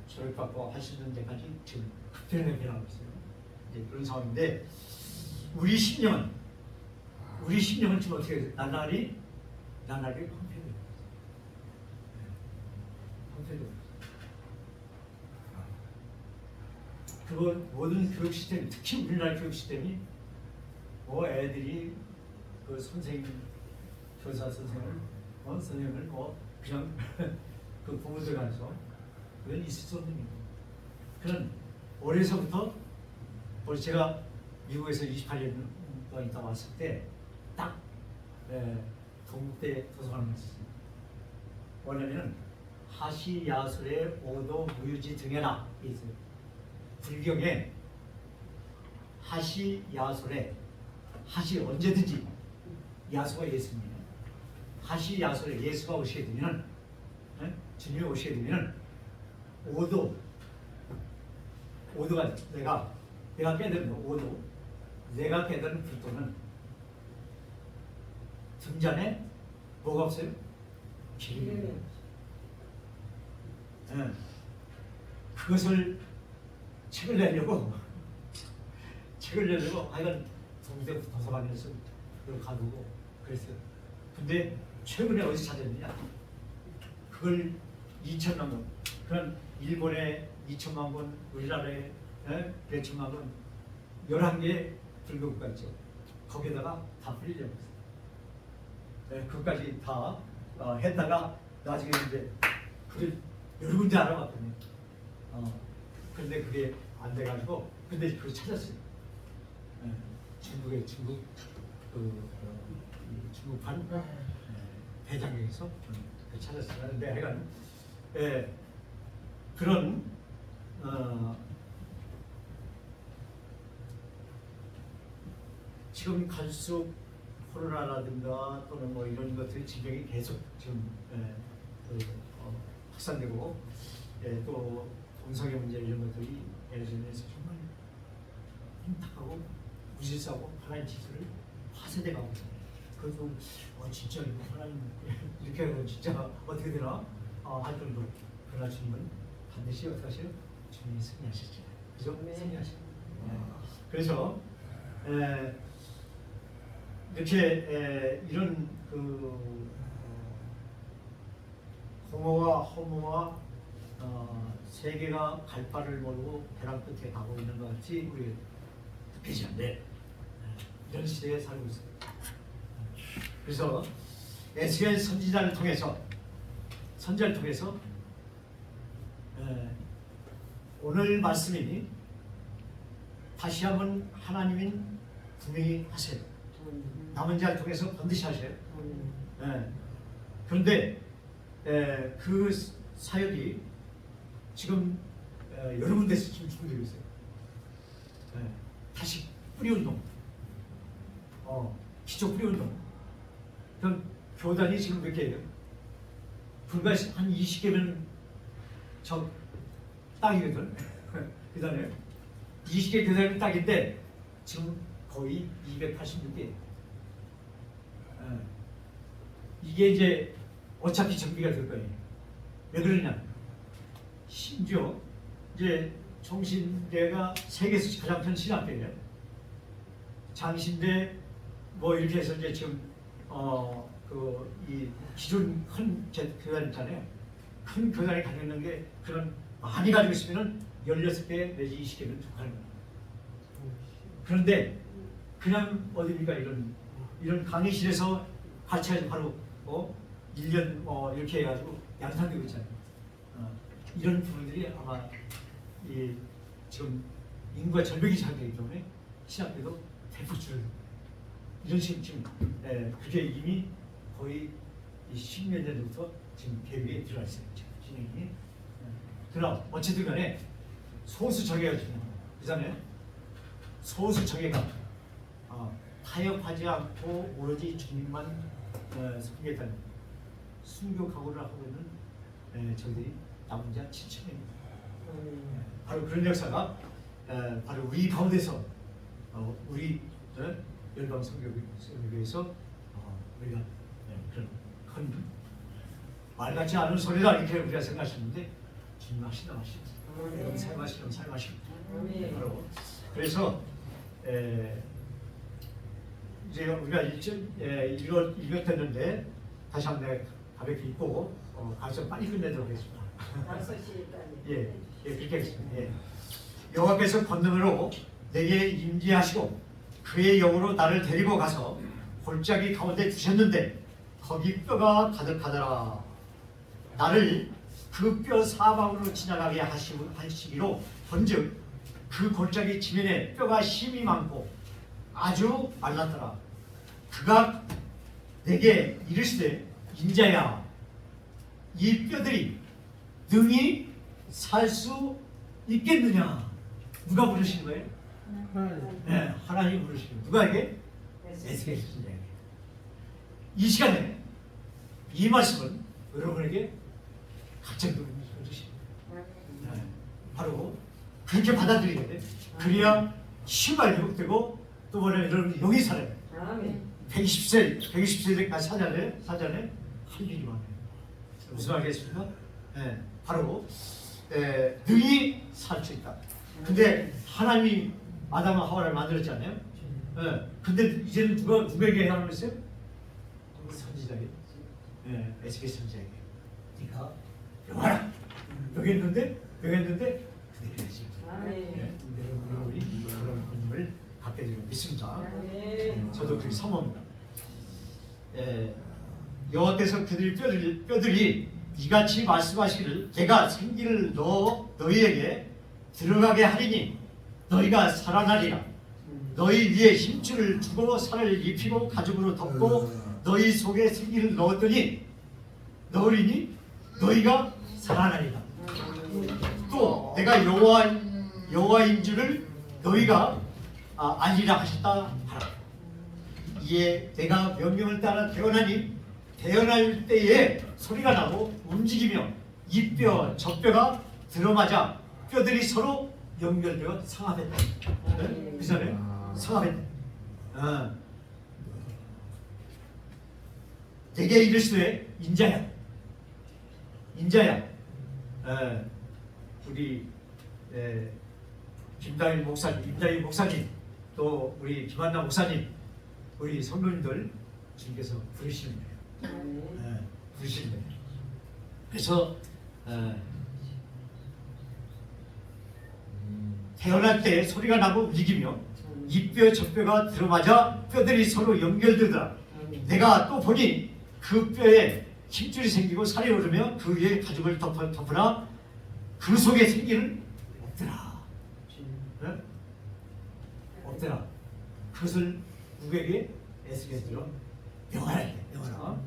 조력받고 할 수 있는 데까지 지금 급변하고 있어요. 이제 그런 상황인데 우리 심령은 지금 어떻게 나날이 황폐되고 있어요. 그거 모든 교육 시스템, 특히 우리나라 교육 시스템이 애들이 그 교사 선생을 그냥 그 부모들 간에서 그건 있을 수 없는 일이에요. 그런 어려서부터 제가 미국에서 28년 동안 있다 왔을 때 딱 동국대 도서관을 갔었어요. 뭐냐면은 하시야술의 오도 무유지 등에나 있어요. 불경에 하시야술에 하시 언제든지 야수가 예수입니다. 하시야술에 예수가 오시게 되면 주님이 오시게 되면 오도가 내가 깨달은 오도 내가 깨달은 불도는 등잔에 뭐가 없어요? 기름이 그것을 책을 내려고 하여간 동대 도서관에서 그걸 가두고 그랬어요. 근데 최근에 어디서 찾았느냐? 그걸 2,000만 원 그런 일본에 2천만 군, 우리나라에 몇천만 군, 11개 불교국가 있죠. 거기에다가 다 뿌리려고 했어요. 그것까지 다 했다가 나중에 이제 그걸 여러 군데 알아봤더니 근데 그게 안 돼가지고 근데 그걸 찾았어요. 중국 중국판 대장경에서 찾았어요. 근데 하여간 그런 지금 갈수록 코로나라든가 또는 뭐 이런 것들이 질병이 계속 지금 확산되고 또 동성애 문제 이런 것들이 예전에서 정말 힘탁하고 무질서하고 하나님 지수를 파쇄돼 가고 있습니다. 그래서 진짜 이거 하나님 이렇게 하면 진짜 어떻게 되나 할 정도. 그러나 주님은 반드시 어떻게 하세요? 주님이 승리하시죠. 그죠? 승리하시죠. 그래서 이렇게 이런 공허와 허무와 세계가 갈 바를 모르고 벼랑 끝에 가고 있는 것 같이 우리 느끼시는데 이런 시대에 살고 있습니다. 그래서 에스겔 선지자를 통해서 오늘 말씀이 다시 한번 하나님인 분명히 하세요. 남은 자를 통해서 반드시 하세요. 그런데 그 사역이 지금 여러 군데서 지금 준비되고 있어요. 다시 뿌리운동, 기초 뿌리운동. 그럼 교단이 지금 몇 개예요? 불과 한 20개면 저 땅이거든. 그 다음에 20개 교단이 땅인데 지금 거의 286개. 이게 이제 어차피 정비가 될 거예요. 왜 그러냐? 심지어 이제 정신대가 세계에서 가장 큰 신학대예요. 장신대 뭐 이렇게 해서 이제 지금 이 기존 큰 교단 있잖아요. 큰 교단이 가지고 있는 게 그런 많이 가지고 있으면은 16개 내지 20개는 족하는 거예요. 그런데 그냥 어디니까 이런 강의실에서 같이 해서 바로 1년 이렇게 해가지고 양산되고 있잖아요. 이런 부분들이 아마 지금 인구가 절벽이 잘 되기 때문에 신학교도 대폭 줄어들고 이런 식으로 지금 그게 이미 거의 10몇 년부터 지금 계획에 들어가 있어요. 진행이. 그러나 어쨌든 간에 소수 정예가 중요합니다. 그 다음에 소수 정예가 타협하지 않고 오로지 주님만 섬기겠다는 순교 각오를 하고 있는 저희들이 남은 자 7천명입니다. 바로 그런 역사가 바로 우리 가운데서 우리 열방 선교회에서 우리가 그런 큰 말같지 않은 소리다 이렇게 우리가 생각하시는데 주님 하시나 사용하시면 바로 그래서 이제 우리가 읽었는데 다시 한번 내가 가볍게 읽고 가서 빨리 끝내도록 하겠습니다. 5시까지. 예, 그렇게 하겠습니다. 여호와께서 권능으로 내게 임재하시고 그의 영으로 나를 데리고 가서 골짜기 가운데 두셨는데 거기 뼈가 가득하더라. 나를 그 뼈 사방으로 지나가게 하시기로 본즉 그 골짜기 지면에 뼈가 심이 많고 아주 말랐더라. 그가 내게 이르시되 인자야 이 뼈들이 능히 살 수 있겠느냐. 누가 부르신 거예요? 네, 하나님 부르시는 누가에게? 에스겔 선지자에게. 이 시간에 이 말씀은 여러분에게 각적으로 주십니다. 바로 그렇게 받아들여야 돼. 그래야 힘을 회복되고 또 뭐냐면 여러분 영이 살아요. 120세까지 사전에 할 일이 많아요. 무슨 말이겠습니까? 바로 능히 살 수 있다. 근데 하나님이 아담과 하와를 만들었잖아요. 근데 이제는 누구에게 하라고 했어요? 선지자에게. 에스겔 선지자에게. 네가 영하라. 여기 있는데 명했는데 그대로 지금 아멘. 우리 그런 하나님을 갖게 되고 믿습니다. 아멘. 저도 그렇게 사모합니다. 여호와께서 그들 뼈들이 이같이 말씀하시기를 내가 생기를 너희에게 들어가게 하리니 너희가 살아나리라. 너희 위에 힘줄을 주고 살을 입히고 가죽으로 덮고 너희 속에 생기를 넣으리니 너희가 살아나리라. 또 내가 여호와인 줄을 너희가 알리라 하셨다 하라. 이에 내가 명령을 따라 태어날 때에 소리가 나고 움직이며 이 뼈 저 뼈가 들어맞아 뼈들이 서로 연결되어 상합했다. 그 전에 상합했다. 내게 이르시되 인자야 우리 임다희 목사님 또 우리 김한나 목사님 우리 성도님들 주님께서 부르시는 거예요. 부르시는 거예요. 그래서 태어날 때 소리가 나고 움직이며 이 뼈 저 뼈가 들어맞아 뼈들이 서로 연결되더라. 내가 또 보니 그 뼈에 힘줄이 생기고 살이 오르며 그 위에 가죽을 덮으나 그 속에 생기는 없더라. 네? 없더라. 그것을 누구에게? 에스겔처럼 명하라.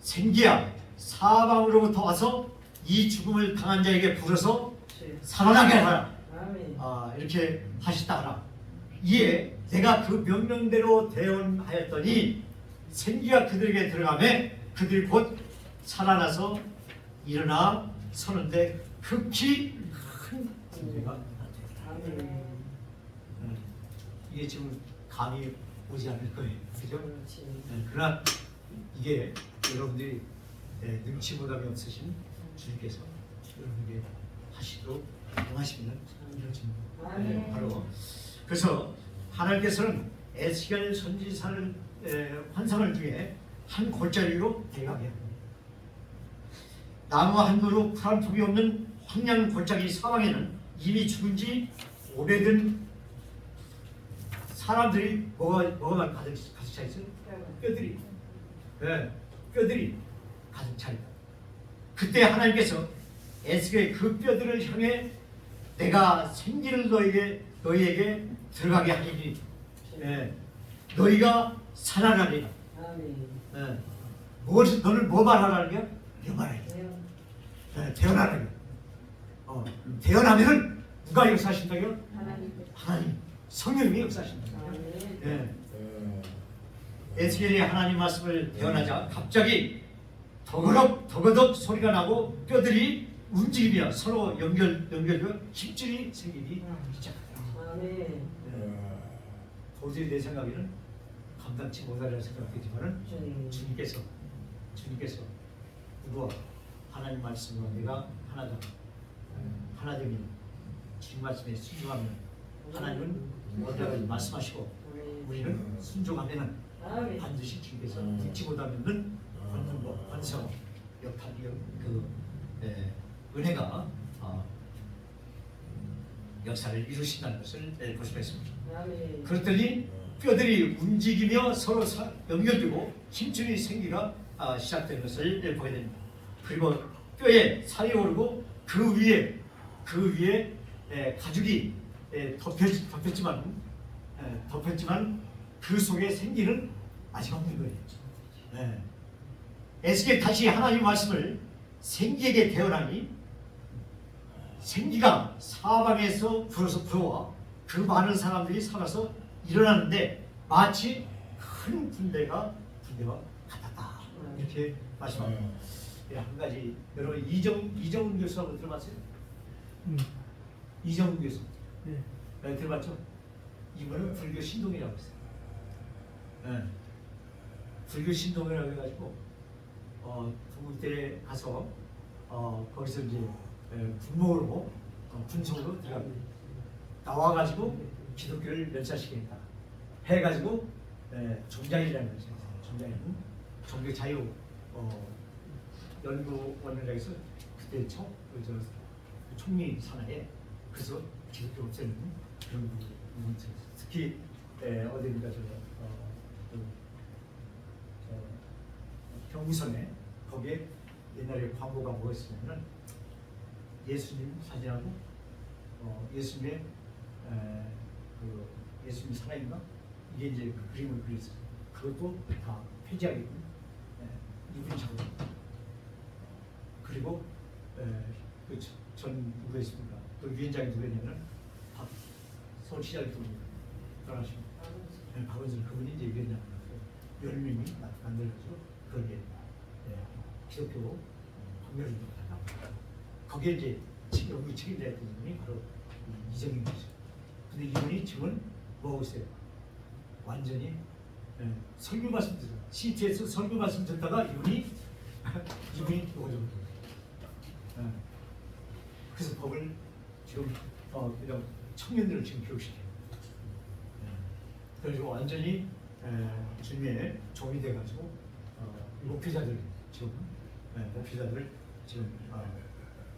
생기야 사방으로부터 와서 이 죽음을 당한 자에게 불어서 살아나게 하라. 이렇게 하시다 하라. 이에 내가 그 명령대로 대언하였더니 생기가 그들에게 들어가매 그들이 곧 살아나서 일어나 서는데 극히 큰 문제가 나타났다. 이게 지금 감이 오지 않을 거예요. 그죠? 그러나 이게 여러분들이 능치보담이 없으신 주님께서 여러분에게 하시도록 원하시면 이루어집니다. 바로 그래서 하나님께서는 에스겔 선지자를 환상을 중에 한 골짜기로 대가게 합니다. 나무 한 그루 풀 한 톱이 없는 황량 골짜기 사방에는 이미 죽은 지 오래된 사람들이 뭐가 가득 차 있어요? 뼈들이. 뼈들이 가득 차 있다. 그때 하나님께서 에스겔 그 뼈들을 향해 내가 생기를 너희에게 들어가게 하리니 너희가 살아나리라. 너를 뭐 말하라는 거야? 명하라. 태어나라. 태어나면은 누가 역사하신다고요? 하나님. 성령이 역사하신다. 에스겔이 하나님 말씀을 대언하자 갑자기 더거덕 소리가 나고 뼈들이 움직이며 서로 연결되어 힘줄이 생기기 시작하더라. 도저히 내 생각에는 감당치 못하리라 생각되지만은 주님께서 우리와 하나님 말씀과 내가 하나됨이 주님 말씀에 순종하면 하나님은 뭐라고 말씀하시고 우리는 순종하면은 반드시 주님께서 듣지 못하면은 반성 은혜가 역사를 이루신다는 것을 볼 수가 있습니다. 그랬더니 뼈들이 움직이며 서로 연결되고 힘줄이 생기가 시작된 것을 보게 됩니다. 그리고 뼈에 살이 오르고 그 위에 가죽이 덮였지만 그 속에 생기는 아직 없는 거예요. 에스겔 다시 하나님 말씀을 생기에게 대언하니 생기가 사방에서 불어와 그 많은 사람들이 살아서 일어나는데 마치 큰 군대와 같았다. 이렇게 말씀합니다. 한 가지 여러분 이정훈 교수라고 들어봤어요? 이정훈 교수. 네, 들어봤죠? 이분은 불교 신동이라고 했어요. 불교 신동이라고 해가지고 중국대에 가서 거기서 이제 군목으로 군속으로 들어갑니다. 나와가지고 기독교를 멸살시키겠다 해가지고 종자이라는 거죠. 종자이는 종교 자유 연구원에서 그때 총리 산하에 그래서 기독교 없애는 그런 부분 특히 어디입니까 경부선에 거기에 옛날에 광고가 뭐였냐면 예수님 사진하고 예수님의 예수님 살아있나 이게 이제 그 그림을 그렸어요. 그것도 다 폐지하겠군. 이분이 작업. 그리고 전 누구였습니까? 또 위원장이 누구였냐면 서울시장이 떠나십니다. 박원순 그분이 이제 위원장 열명이 만들어가지고 거기에 기독교 판결운동을 하다. 거기에 이제 연구 책임자였던 분이 바로 이정임이죠. 근데 이분이 지금은 뭐 하고 있어요? 완전히 설교 말씀 듣다가 CT에서 설교 말씀 듣다가 이분이 요거죠. 그래서 법을 지금 그냥 청년들을 지금 교육시켜요. 그래서 완전히 주님의 종이 돼가지고 목회자들 지금 목회자들 지금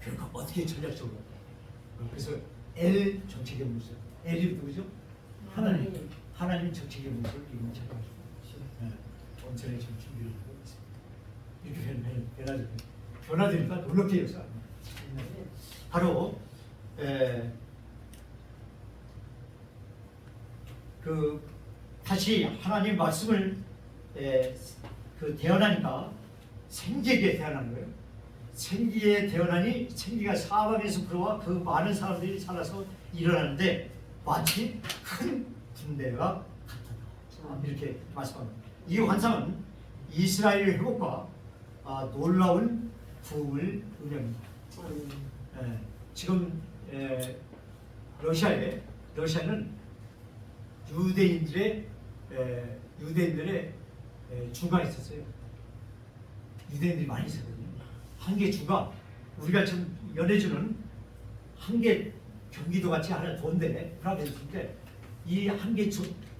교육 어떻게 전략적으로 그래서 L 정책의 문서 L이 누구죠? 하나님 정책의 문서를 이건 찾아가지고 온천에 지금 준비를 하고 있습니다. 이렇게 변화되니까 놀랍게 역사. 바로 다시 하나님 말씀을 대언하니까 생기에 대언하는 거예요. 생기에 대언하니 생기가 사방에서 불어와 그 많은 사람들이 살아서 일어나는데 마치 큰 군대가 같았다. 이렇게 말씀합니다. 이 환상은 이스라엘의 회복과 놀라운 부흥을 의미합니다. 지금 러시아는 유대인들의 주가 있었어요. 유대인들이 많이 있었거든요. 한 개 주가 우리가 지금 연해주는 한 개 경기도 같이 하나 도인데 프랑스인데 이 한 개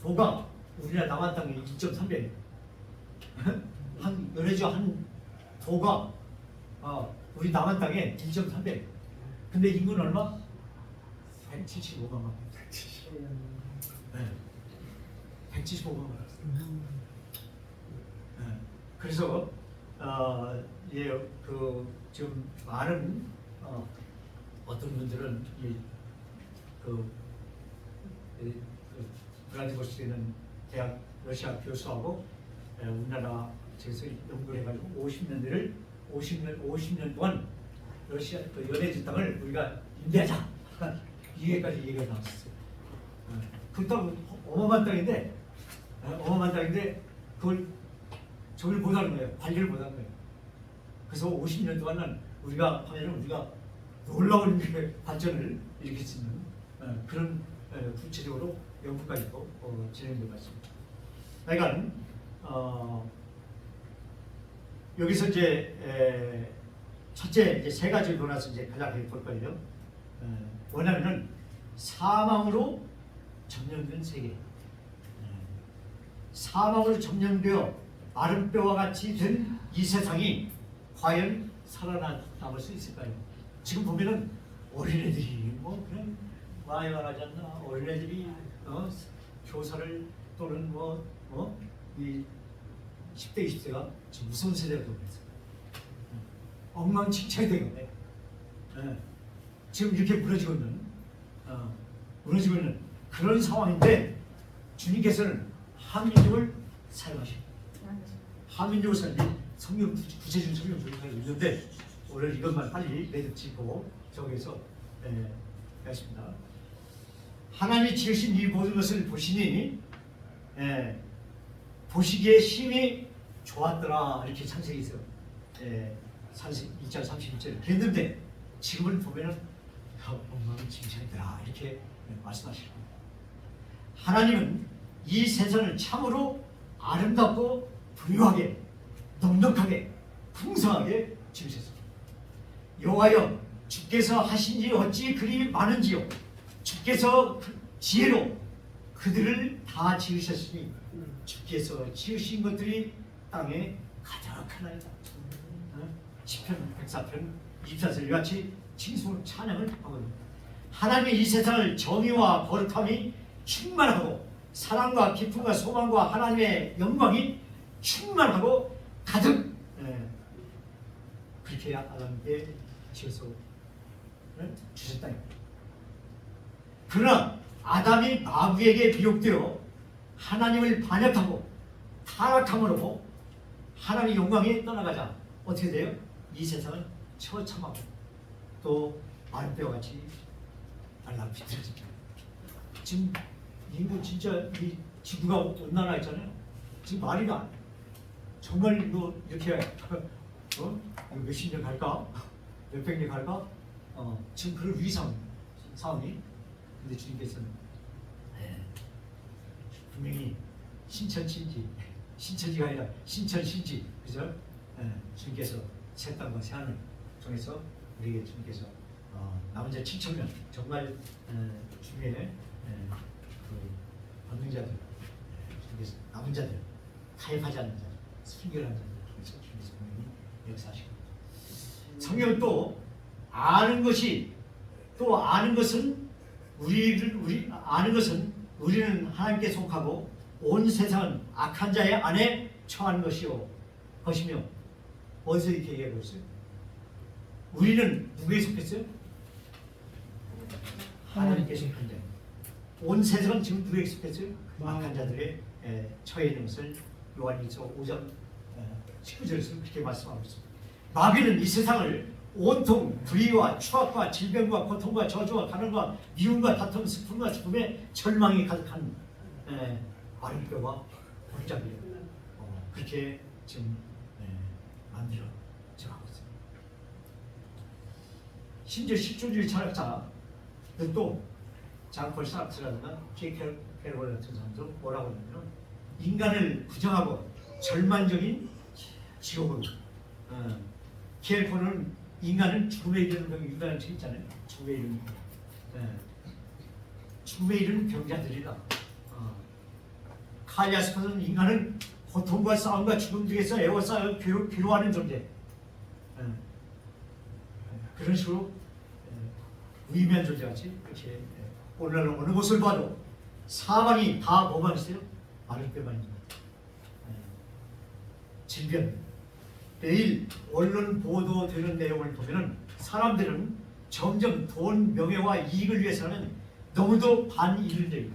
도가 우리나라 남한 땅에 2.3배. 한 연해주 한 도가 우리 남한 땅에 1.3배. 근데 인구는 얼마? 175만 명. 175만 명. 그래서 지금 많은 어떤 분들은 브라디보스에 있는 대학 러시아 교수하고 우리나라 저기서 연구를 해가지고 50년 동안 러시아 연해주 땅을 우리가 임대하자 이게까지 얘기가 나왔었어요. 그 땅은 어마어마한 땅인데 그걸 저걸 못하는 거예요. 관리를 못하는 거예요. 그래서 50년 동안은 우리가 놀라운 발전을 일으킬 수 있는 그런 구체적으로 연구까지도 진행되고 있습니다. 그러니까 여기서 이제 첫째 이제 세 가지를 논해서 이제 가장 볼 거예요. 뭐냐면은 사망으로 점령된 세계. 사망으로 점령되어 마른 뼈와 같이 된 이 세상이 과연 살아남을 수 있을까요? 지금 보면은 어린애들이 뭐 그런 마약하지 않나? 어린애들이 교사를 또는 이 10대 20대가 지금 무서운 세대가 되고 있어요. 엉망진창이 되고 있네. 지금 이렇게 무너지고 있는 그런 상황인데 주님께서는 한민족을 사용하시고 한민족을 사용하시고 성경 구체적인 성경 조사가 있는데 오늘 이것만 빨리 매듭짓고 저기서 하겠습니다. 하나님이 지으신 이 모든 것을 보시니 보시기에 심히 좋았더라 이렇게 창세기 있어요. 2장 31절 그랬는데 지금은 보면은 엉망진창이더라 이렇게 말씀하시고 하나님은 이 세상을 참으로 아름답고 부유하게 넉넉하게 풍성하게 지으셨습니다. 여호와여 주께서 하신 일이 어찌 그리 많은지요. 주께서 지혜로 그들을 다 지으셨으니 주께서 지으신 것들이 땅에 가득하나이다. 시편 104편 24절 같이 칭송 찬양을 하거든요. 하나님의 이 세상을 정의와 거룩함이 충만하고 사랑과 기쁨과 소망과 하나님의 영광이 충만하고 가득 그렇게 아담에게 지어서 주셨다. 그러나 아담이 마귀에게 미혹되어 하나님을 반역하고 타락함으로 하나님의 영광이 떠나가자 어떻게 돼요? 이 세상은 처참하고 또 마른뼈같이 말라 비틀어집니다. 지금 인구 진짜 이 지구가 온난화 있잖아요. 지금 말이 안 돼. 정말 이거 이렇게 이거 몇십 년 갈까? 몇백 년 갈까? 지금 그런 위상 상황이. 근데 주님께서는 분명히 신천지가 아니라 신천신지, 그죠? 주님께서 새 땅과 새 하늘 통해서 우리에게 주님께서 남은 자 7,000명 정말 중에 그 권능자들, 주님께서 남은 자들, 타협하지 않는 자들, 순결한 자들 통해서 주님께서 분명히 역사하시고, 성경은 또 아는 것은 우리는 하나님께 속하고 온 세상은 악한 자의 안에 처한 것이며 어디서 이렇게 얘기하고 있어요? 우리는 누구에 속했어요? 하나님께 속한 자. 온 세상은 지금 누구에 속했어요? 악한 자들의 처해 있는 것을 요한일서 5장 19절에서 그렇게 말씀하고 있습니다. 마귀는 이 세상을 온통 불의와 추악과 질병과 고통과 저주와 가난과 미움과 다툼, 슬픔과 죽음의 절망이 가득한 마른뼈와 골짜기를 그렇게 지금 만들어 정하고 있습니다. 심지어 10조주의 철학자는 또 장폴 사르트라든가 케이케르볼 같은 사람도 뭐라고 하냐면 인간을 부정하고 절망적인 지옥을 케이케르볼은 인간은 죽음에 이르는 병, 인간은 책 있잖아요. 죽음에 이르는 병. 죽음에 이르는 병자들이다. 칼리아스코는 인간은 고통과 싸움과 죽음 중에서 애워싸여 괴로워하는 존재. 그런 식으로 위대한 존재같이 그렇게 오늘날 어느 곳을 봐도 사방이 다 뭐만 있어요? 마른뼈만 있는 질병. 매일 언론 보도되는 내용을 보면은 사람들은 점점 돈, 명예와 이익을 위해서는 너무도 반인륜적이고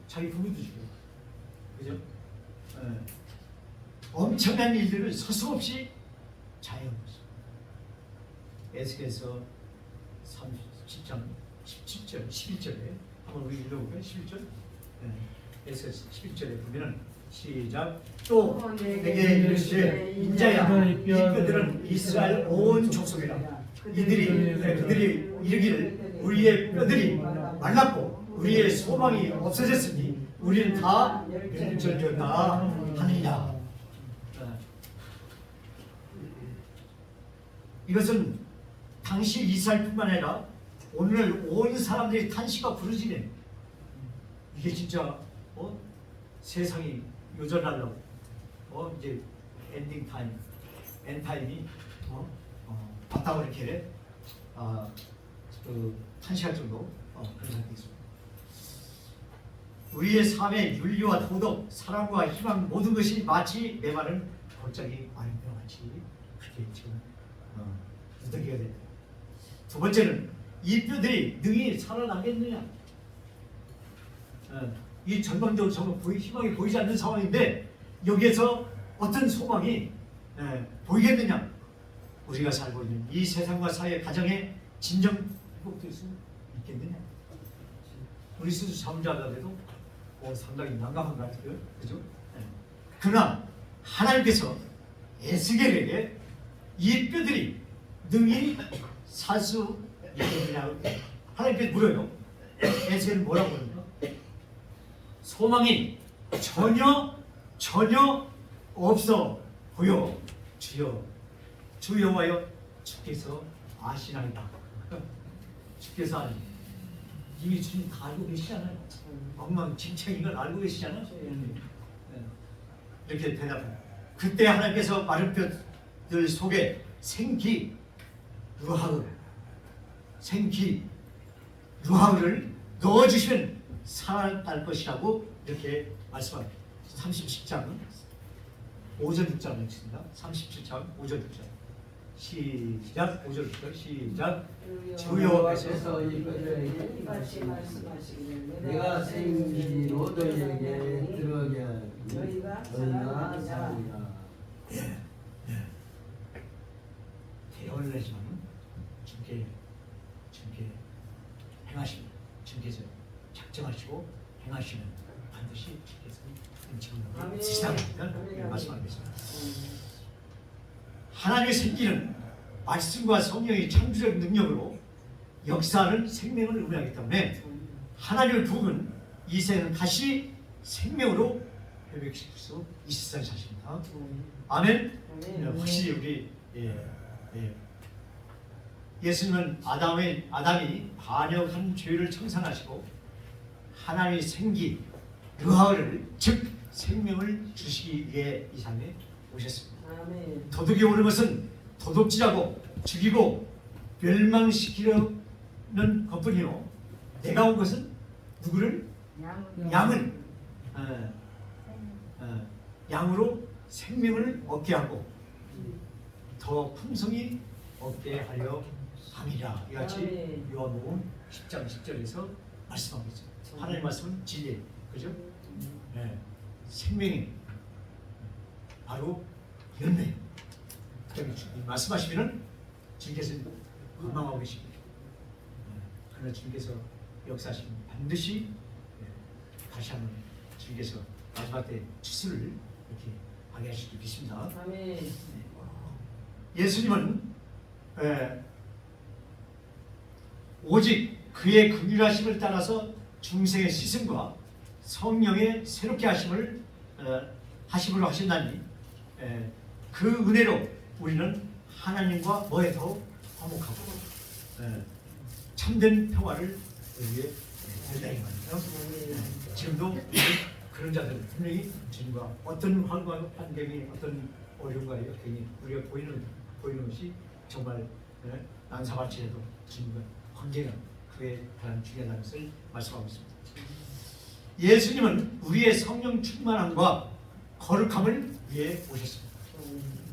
자기 부모도 죽여요. 그죠? 엄청난 일들을 서슴없이 자행하고 있어요. 에스겔서 10장 17절, 11절에 한번 우리 읽어볼까요? 11절? 에스겔 11절에 보면은 시작. 또 내게 이르시되 인자야 이 뼈들은 이스라엘 온 족속이라. 그들이 이르기를 우리의 뼈들이 말랐고 우리의 소망이 없어졌으니 우리는 다 멸절되었다 하느니라. 이것은 당시 이스라엘뿐만 아니라 오늘 온 사람들이 탄식과 부르짖는 이게 진짜 세상이 요절하려고 이제 엔딩 타임, 엔타임이 왔다고 이렇게 탄식할 정도 그런 상황이 있습니다. 우리의 삶의 윤리와 도덕, 사랑과 희망 모든 것이 마치 메마른 골짜기 마른뼈 같이 그렇게 지금 누더기가 됩니다. 두 번째는 이 뼈들이 능히 살아나겠느냐? 이 전방적으로 정말 희망이 보이지 않는 상황인데 여기에서 어떤 소망이 보이겠느냐? 우리가 살고 있는 이 세상과 사회 가정의 진정 회복될 수 있겠느냐? 우리 스스로 잠잠하더라도 상당히 난감한 것 같아요. 그죠? 그러나 하나님께서 에스겔에게 이 뼈들이 능히 살 수 있겠느냐? 하나님께서 물어요. 에스겔은 뭐라고 그러냐? 소망이 전혀 없어 보여. 주 여호와여 주께서 아시나이다. 주께서 아니 이미 주님 다 알고 계시잖아요. 엉망진창인 걸 알고 계시잖아요. 이렇게 대답해요. 그때 하나님께서 마른 뼈들 속에 생기 루하흐 생기 루하흐를 넣어주시면 살아날 것이라고 이렇게 말씀합니다. 37장 5절 6절 읽습니다. 37장 5절 6절 시작. 5절 6절 시작. 주여께서 이같이 말씀하시기를 내가 생기로 너희에게 들어게 하니 너희가 너희가 사랑하느냐. 사느냐. 대언을 내지만 주께 행하시면 주께서 작정하시고 행하시면 반드시 주께서 은총을 아멘. 쓰시다는 말씀하고 계십니다. 음. 하나님의 생기는 말씀과 성령의 창조적 능력으로 역사하는 생명을 의미하기 때문에 하나님의 부흥은 이 세상을 다시 생명으로 회복시킬 수 있을 사실입니다. 아멘. 아멘. 확실히 우리 예수님은 아담이 반역한 죄를 청산하시고 하나님의 생기 루하를 즉 생명을 주시기 위해 이 삶에 오셨습니다. 아멘. 도둑이 오는 것은 도둑질하고 죽이고 멸망시키려는 것뿐이요 내가 온 것은 누구를? 양을 양으로 생명을 얻게 하고 더 풍성히 얻게 하려 함이라. 이같이 아멘. 요한복음 10장 10절에서 말씀하고 있습니다. 하나님 말씀은 진리, 그죠? 생명이 바로 열매. 말씀하시면은 주님께서 건강하고 계십니다. 그러나 주님께서 역사하시면 반드시 다시 한번 주님께서 마지막 때 주수를 이렇게 하게 하실 줄 믿습니다. 아멘. 예수님은 오직 그의 긍휼하심을 따라서 중생의 시슴과 성령의 새롭게 하심을 하심으로 하신다니 그 은혜로 우리는 하나님과 뭐에 더 화목하고 참된 평화를 위해 된다는 말이죠. 지금도 그런 자들 분명히 주님과 어떤 환경이 어떤 어려움과 역경이 우리가 보이는 것이 정말 난사발치에도 주님과 관계가 그에 대한 중요한 것을 말씀하고 있습니다. 예수님은 우리의 성령 충만함과 거룩함을 위해 오셨습니다.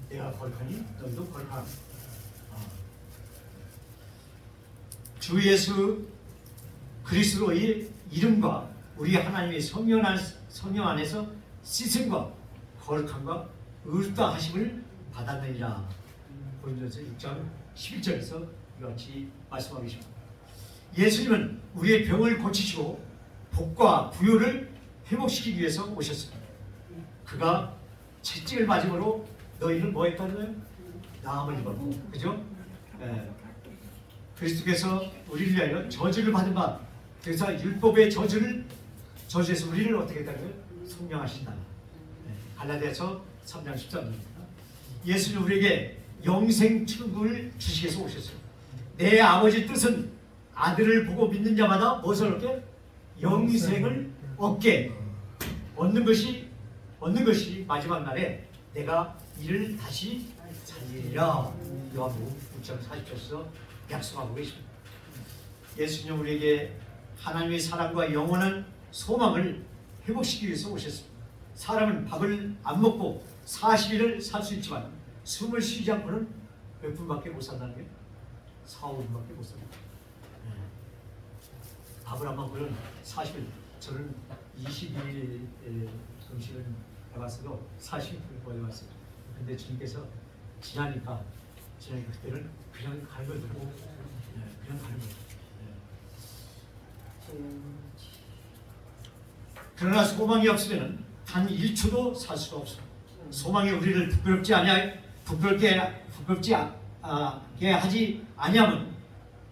내가 거룩하니 너희도 거룩하라. 주 예수 그리스도의 이름과 우리 하나님의 성령 안에서 씻음과 거룩함과 의롭다 하심을 받았느니라. 고린도서 6장 11절에서 이같이 말씀하고 계십니다. 예수님은 우리의 병을 고치시고 복과 부요를 회복시키기 위해서 오셨습니다. 그가 채찍을 맞음으로 너희는 뭐 했다는 나음을 입었고, 그죠? 그리스도께서 우리를 위하여 저주를 받은 바, 그래서 율법의 저주에서 우리를 어떻게 했다는 거예요? 성령하신다. 갈라디아서 3장 13절입니다. 예수는 우리에게 영생 천국을 주시기 위해서 오셨어요. 내 아버지 뜻은 아들을 보고 믿는 자마다 무엇을 얻게? 영생을 얻는 것이 마지막 날에 내가 이를 다시 살리리라. 요한복음 6장 40절에서 약속하고 계십니다. 예수님 우리에게 하나님의 사랑과 영원한 소망을 회복시키기 위해서 오셨습니다. 사람은 밥을 안 먹고 40일을 살 수 있지만 숨을 쉬지 않고는 몇 분밖에 못 산다는 게 4, 5분밖에 못 삽니다. 밥을 안 먹고는 40일, 저는 22일 음식을 해봤어도 40일 해봤어요. 근데 주님께서 지나니까 그때는 그냥 갈거들고 그냥 가는 거예요. 그러나 소망이 없으면 단 1초도 살 수가 없습니다. 소망이 우리를 부끄럽게 하지 아니하면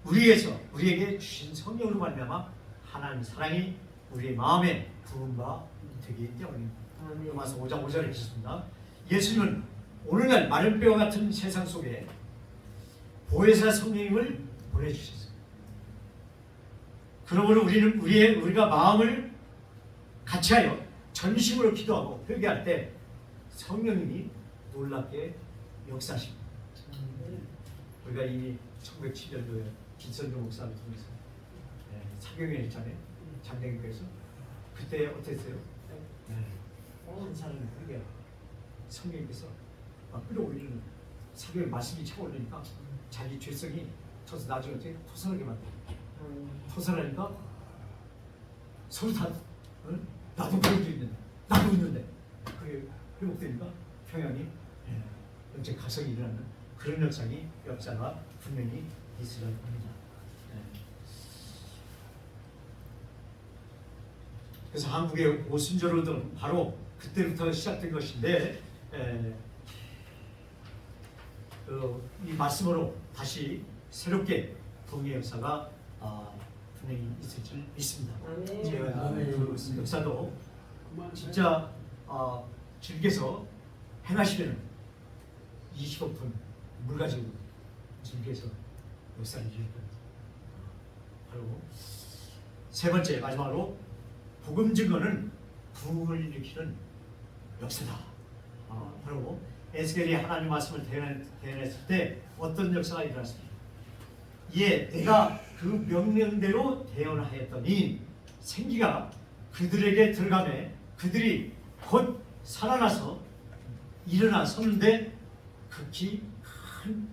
우리에게 주신 성령으로 말미암아 하나님의 사랑이 우리의 마음에 부은 바 되기 때문입니다. 로마서 5장 5절에 있습니다. 예수님은 오늘날 마른 뼈와 같은 세상 속에 보혜사 성령님을 보내주셨어요. 그러므로 우리가 마음을 같이하여 전심으로 기도하고 회개할 때 성령님이 놀랍게 역사하십니다. 우리가 이미 1907년도에 김선주 목사를 통해서 사경에 했잖아요. 장대교에서 그때 어땠어요? 한산을 크게 성령께서 막 끌어올리는 사경의 말씀이 차오르니까 자기 죄성이 저서 나중에 어떻게 토설하게 만들어. 토설하니까 서로 다 나도 그런 게 있는데 나도 있는데 그게 회복되니까 평양이 영적 가성이 일어나는 그런 역사가 분명히 있으려 합니다. 그래서 한국의 오순절호들은 바로 그때부터 시작된 것인데 이 말씀으로 다시 새롭게 동의 역사가 분명히 있을 줄 믿습니다. 제가 그 역사도 진짜 주님께서 행하시면 20억 톤 물 가지고 주님께서 역사를 이루실 겁니다. 바로 세 번째 마지막으로 복음 증거는 부흥을 일으키는 역사다. 바로 에스겔이 하나님 말씀을 대언했을 때 어떤 역사가 일어났습니까? 예, 내가 그 명령대로 대언하였더니 생기가 그들에게 들어가매 그들이 곧 살아나서 일어나 섰는데 극히 큰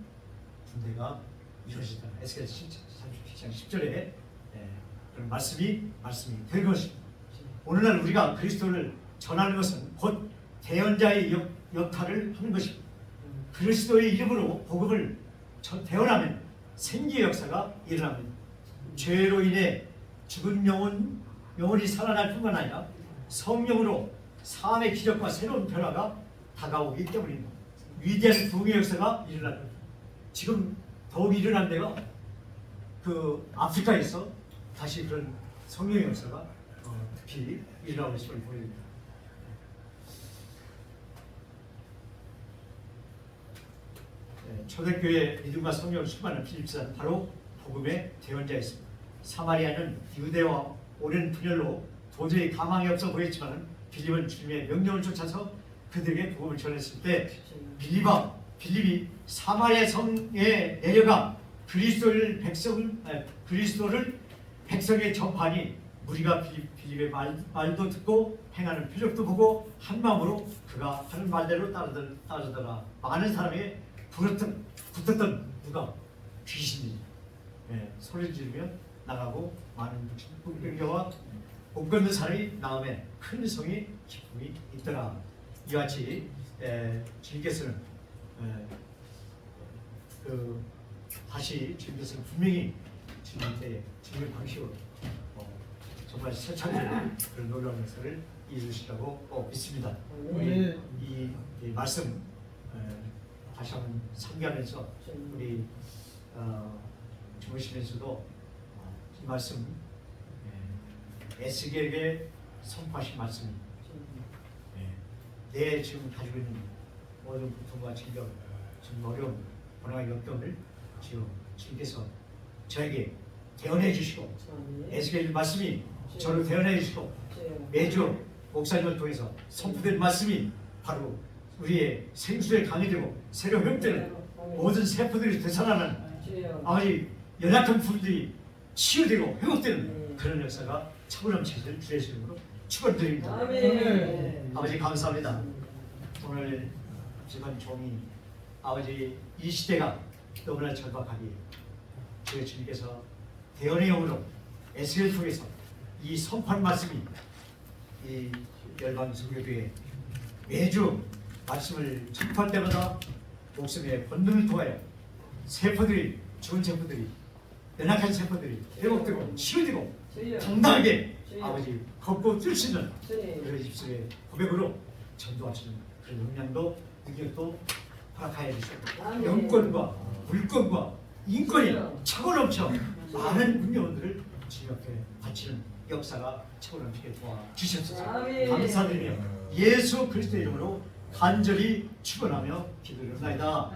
군대가 이루어진다. 에스겔 37장 10절에 그런 말씀이 된 것입니다. 오늘날 우리가 그리스도를 전하는 것은 곧 대언자의 역할을 하는 것입니다. 그리스도의 이름으로 복음을 대언하면 생기의 역사가 일어납니다. 죄로 인해 죽은 영혼이 살아날 뿐만 아니라 성령으로 삶의 기적과 새로운 변화가 다가오기 때문입니다. 위대한 부흥의 역사가 일어납니다. 지금 더욱 일어난 데가 그 아프리카에서 다시 그런 성령의 역사가 특히 일어나고 있음을 보입니다. 초대교회 믿음과 성령을 충만한 필립스는 바로 복음의 대언자였습니다. 사마리아는 유대와 오랜 분열로 도저히 가망이 없어 보였지만 빌립은 주님의 명령을 쫓아서 그들에게 복음을 전했을 때 빌립이 사마리아 성에 내려가 그리스도를 백성에 전파하니 무리가 빌립의 말도 듣고 행하는 표적도 보고 한 마음으로 그가 하는 말대로 따르더라. 많은 사람에게 붙었던 누가 귀신이 소리 지르며 나가고 많은 북병교와 못 걷는 사람이 나음에 큰 성의 기쁨이 있더라. 이같이 주님께서는 다시 주님께서는 분명히 주님의 방식으로 정말 세차게 그런 놀라운 역사를 이루시라고 믿습니다. 우리 이 말씀 다시 한번 상기하면서 우리 주무시면서도 이 말씀 에스겔에게 선포하신 말씀이 내 지금 가지고 있는 모든 고통과 질병, 지금 어려움, 고난과 역경을 지금 주님께서 저에게 대언해 주시고 에스겔 말씀이 저를 대언해 주시고 매주 목사님을 통해서 선포된 말씀이 바로 우리의 생수에 강해지고 새로 회복되는 모든 세포들이 되살아나는 아버지 연약한 부분들이 치유되고 회복되는 그런 역사가 차고넘치기를 주의 이름으로 축원드립니다. 아버지 감사합니다. 오늘 지금 종이 아버지 이 시대가 너무나 절박하기에 주의 주님께서 대언의 영으로 에스겔 통해서 이 선포한 말씀이 이 열방 성교교에 매주 말씀을 전파할 때마다 목숨의 본능을 통하여 세포들이 죽은 세포들이 연약한 세포들이 회복되고 치유되고 당당하게 아버지 걷고 뛸 수 있는 그런 입술의 고백으로 전도하시는 그런 역량도 능력도 허락하여 주시고 영권과 물권과 인권이 차고 넘쳐 많은 운명들을 주님 앞에 바치는 역사가 차고 넘치게 도와주셨소서. 감사드리며 예수 그리스도의 이름으로 간절히 축원하며 기도드립니다.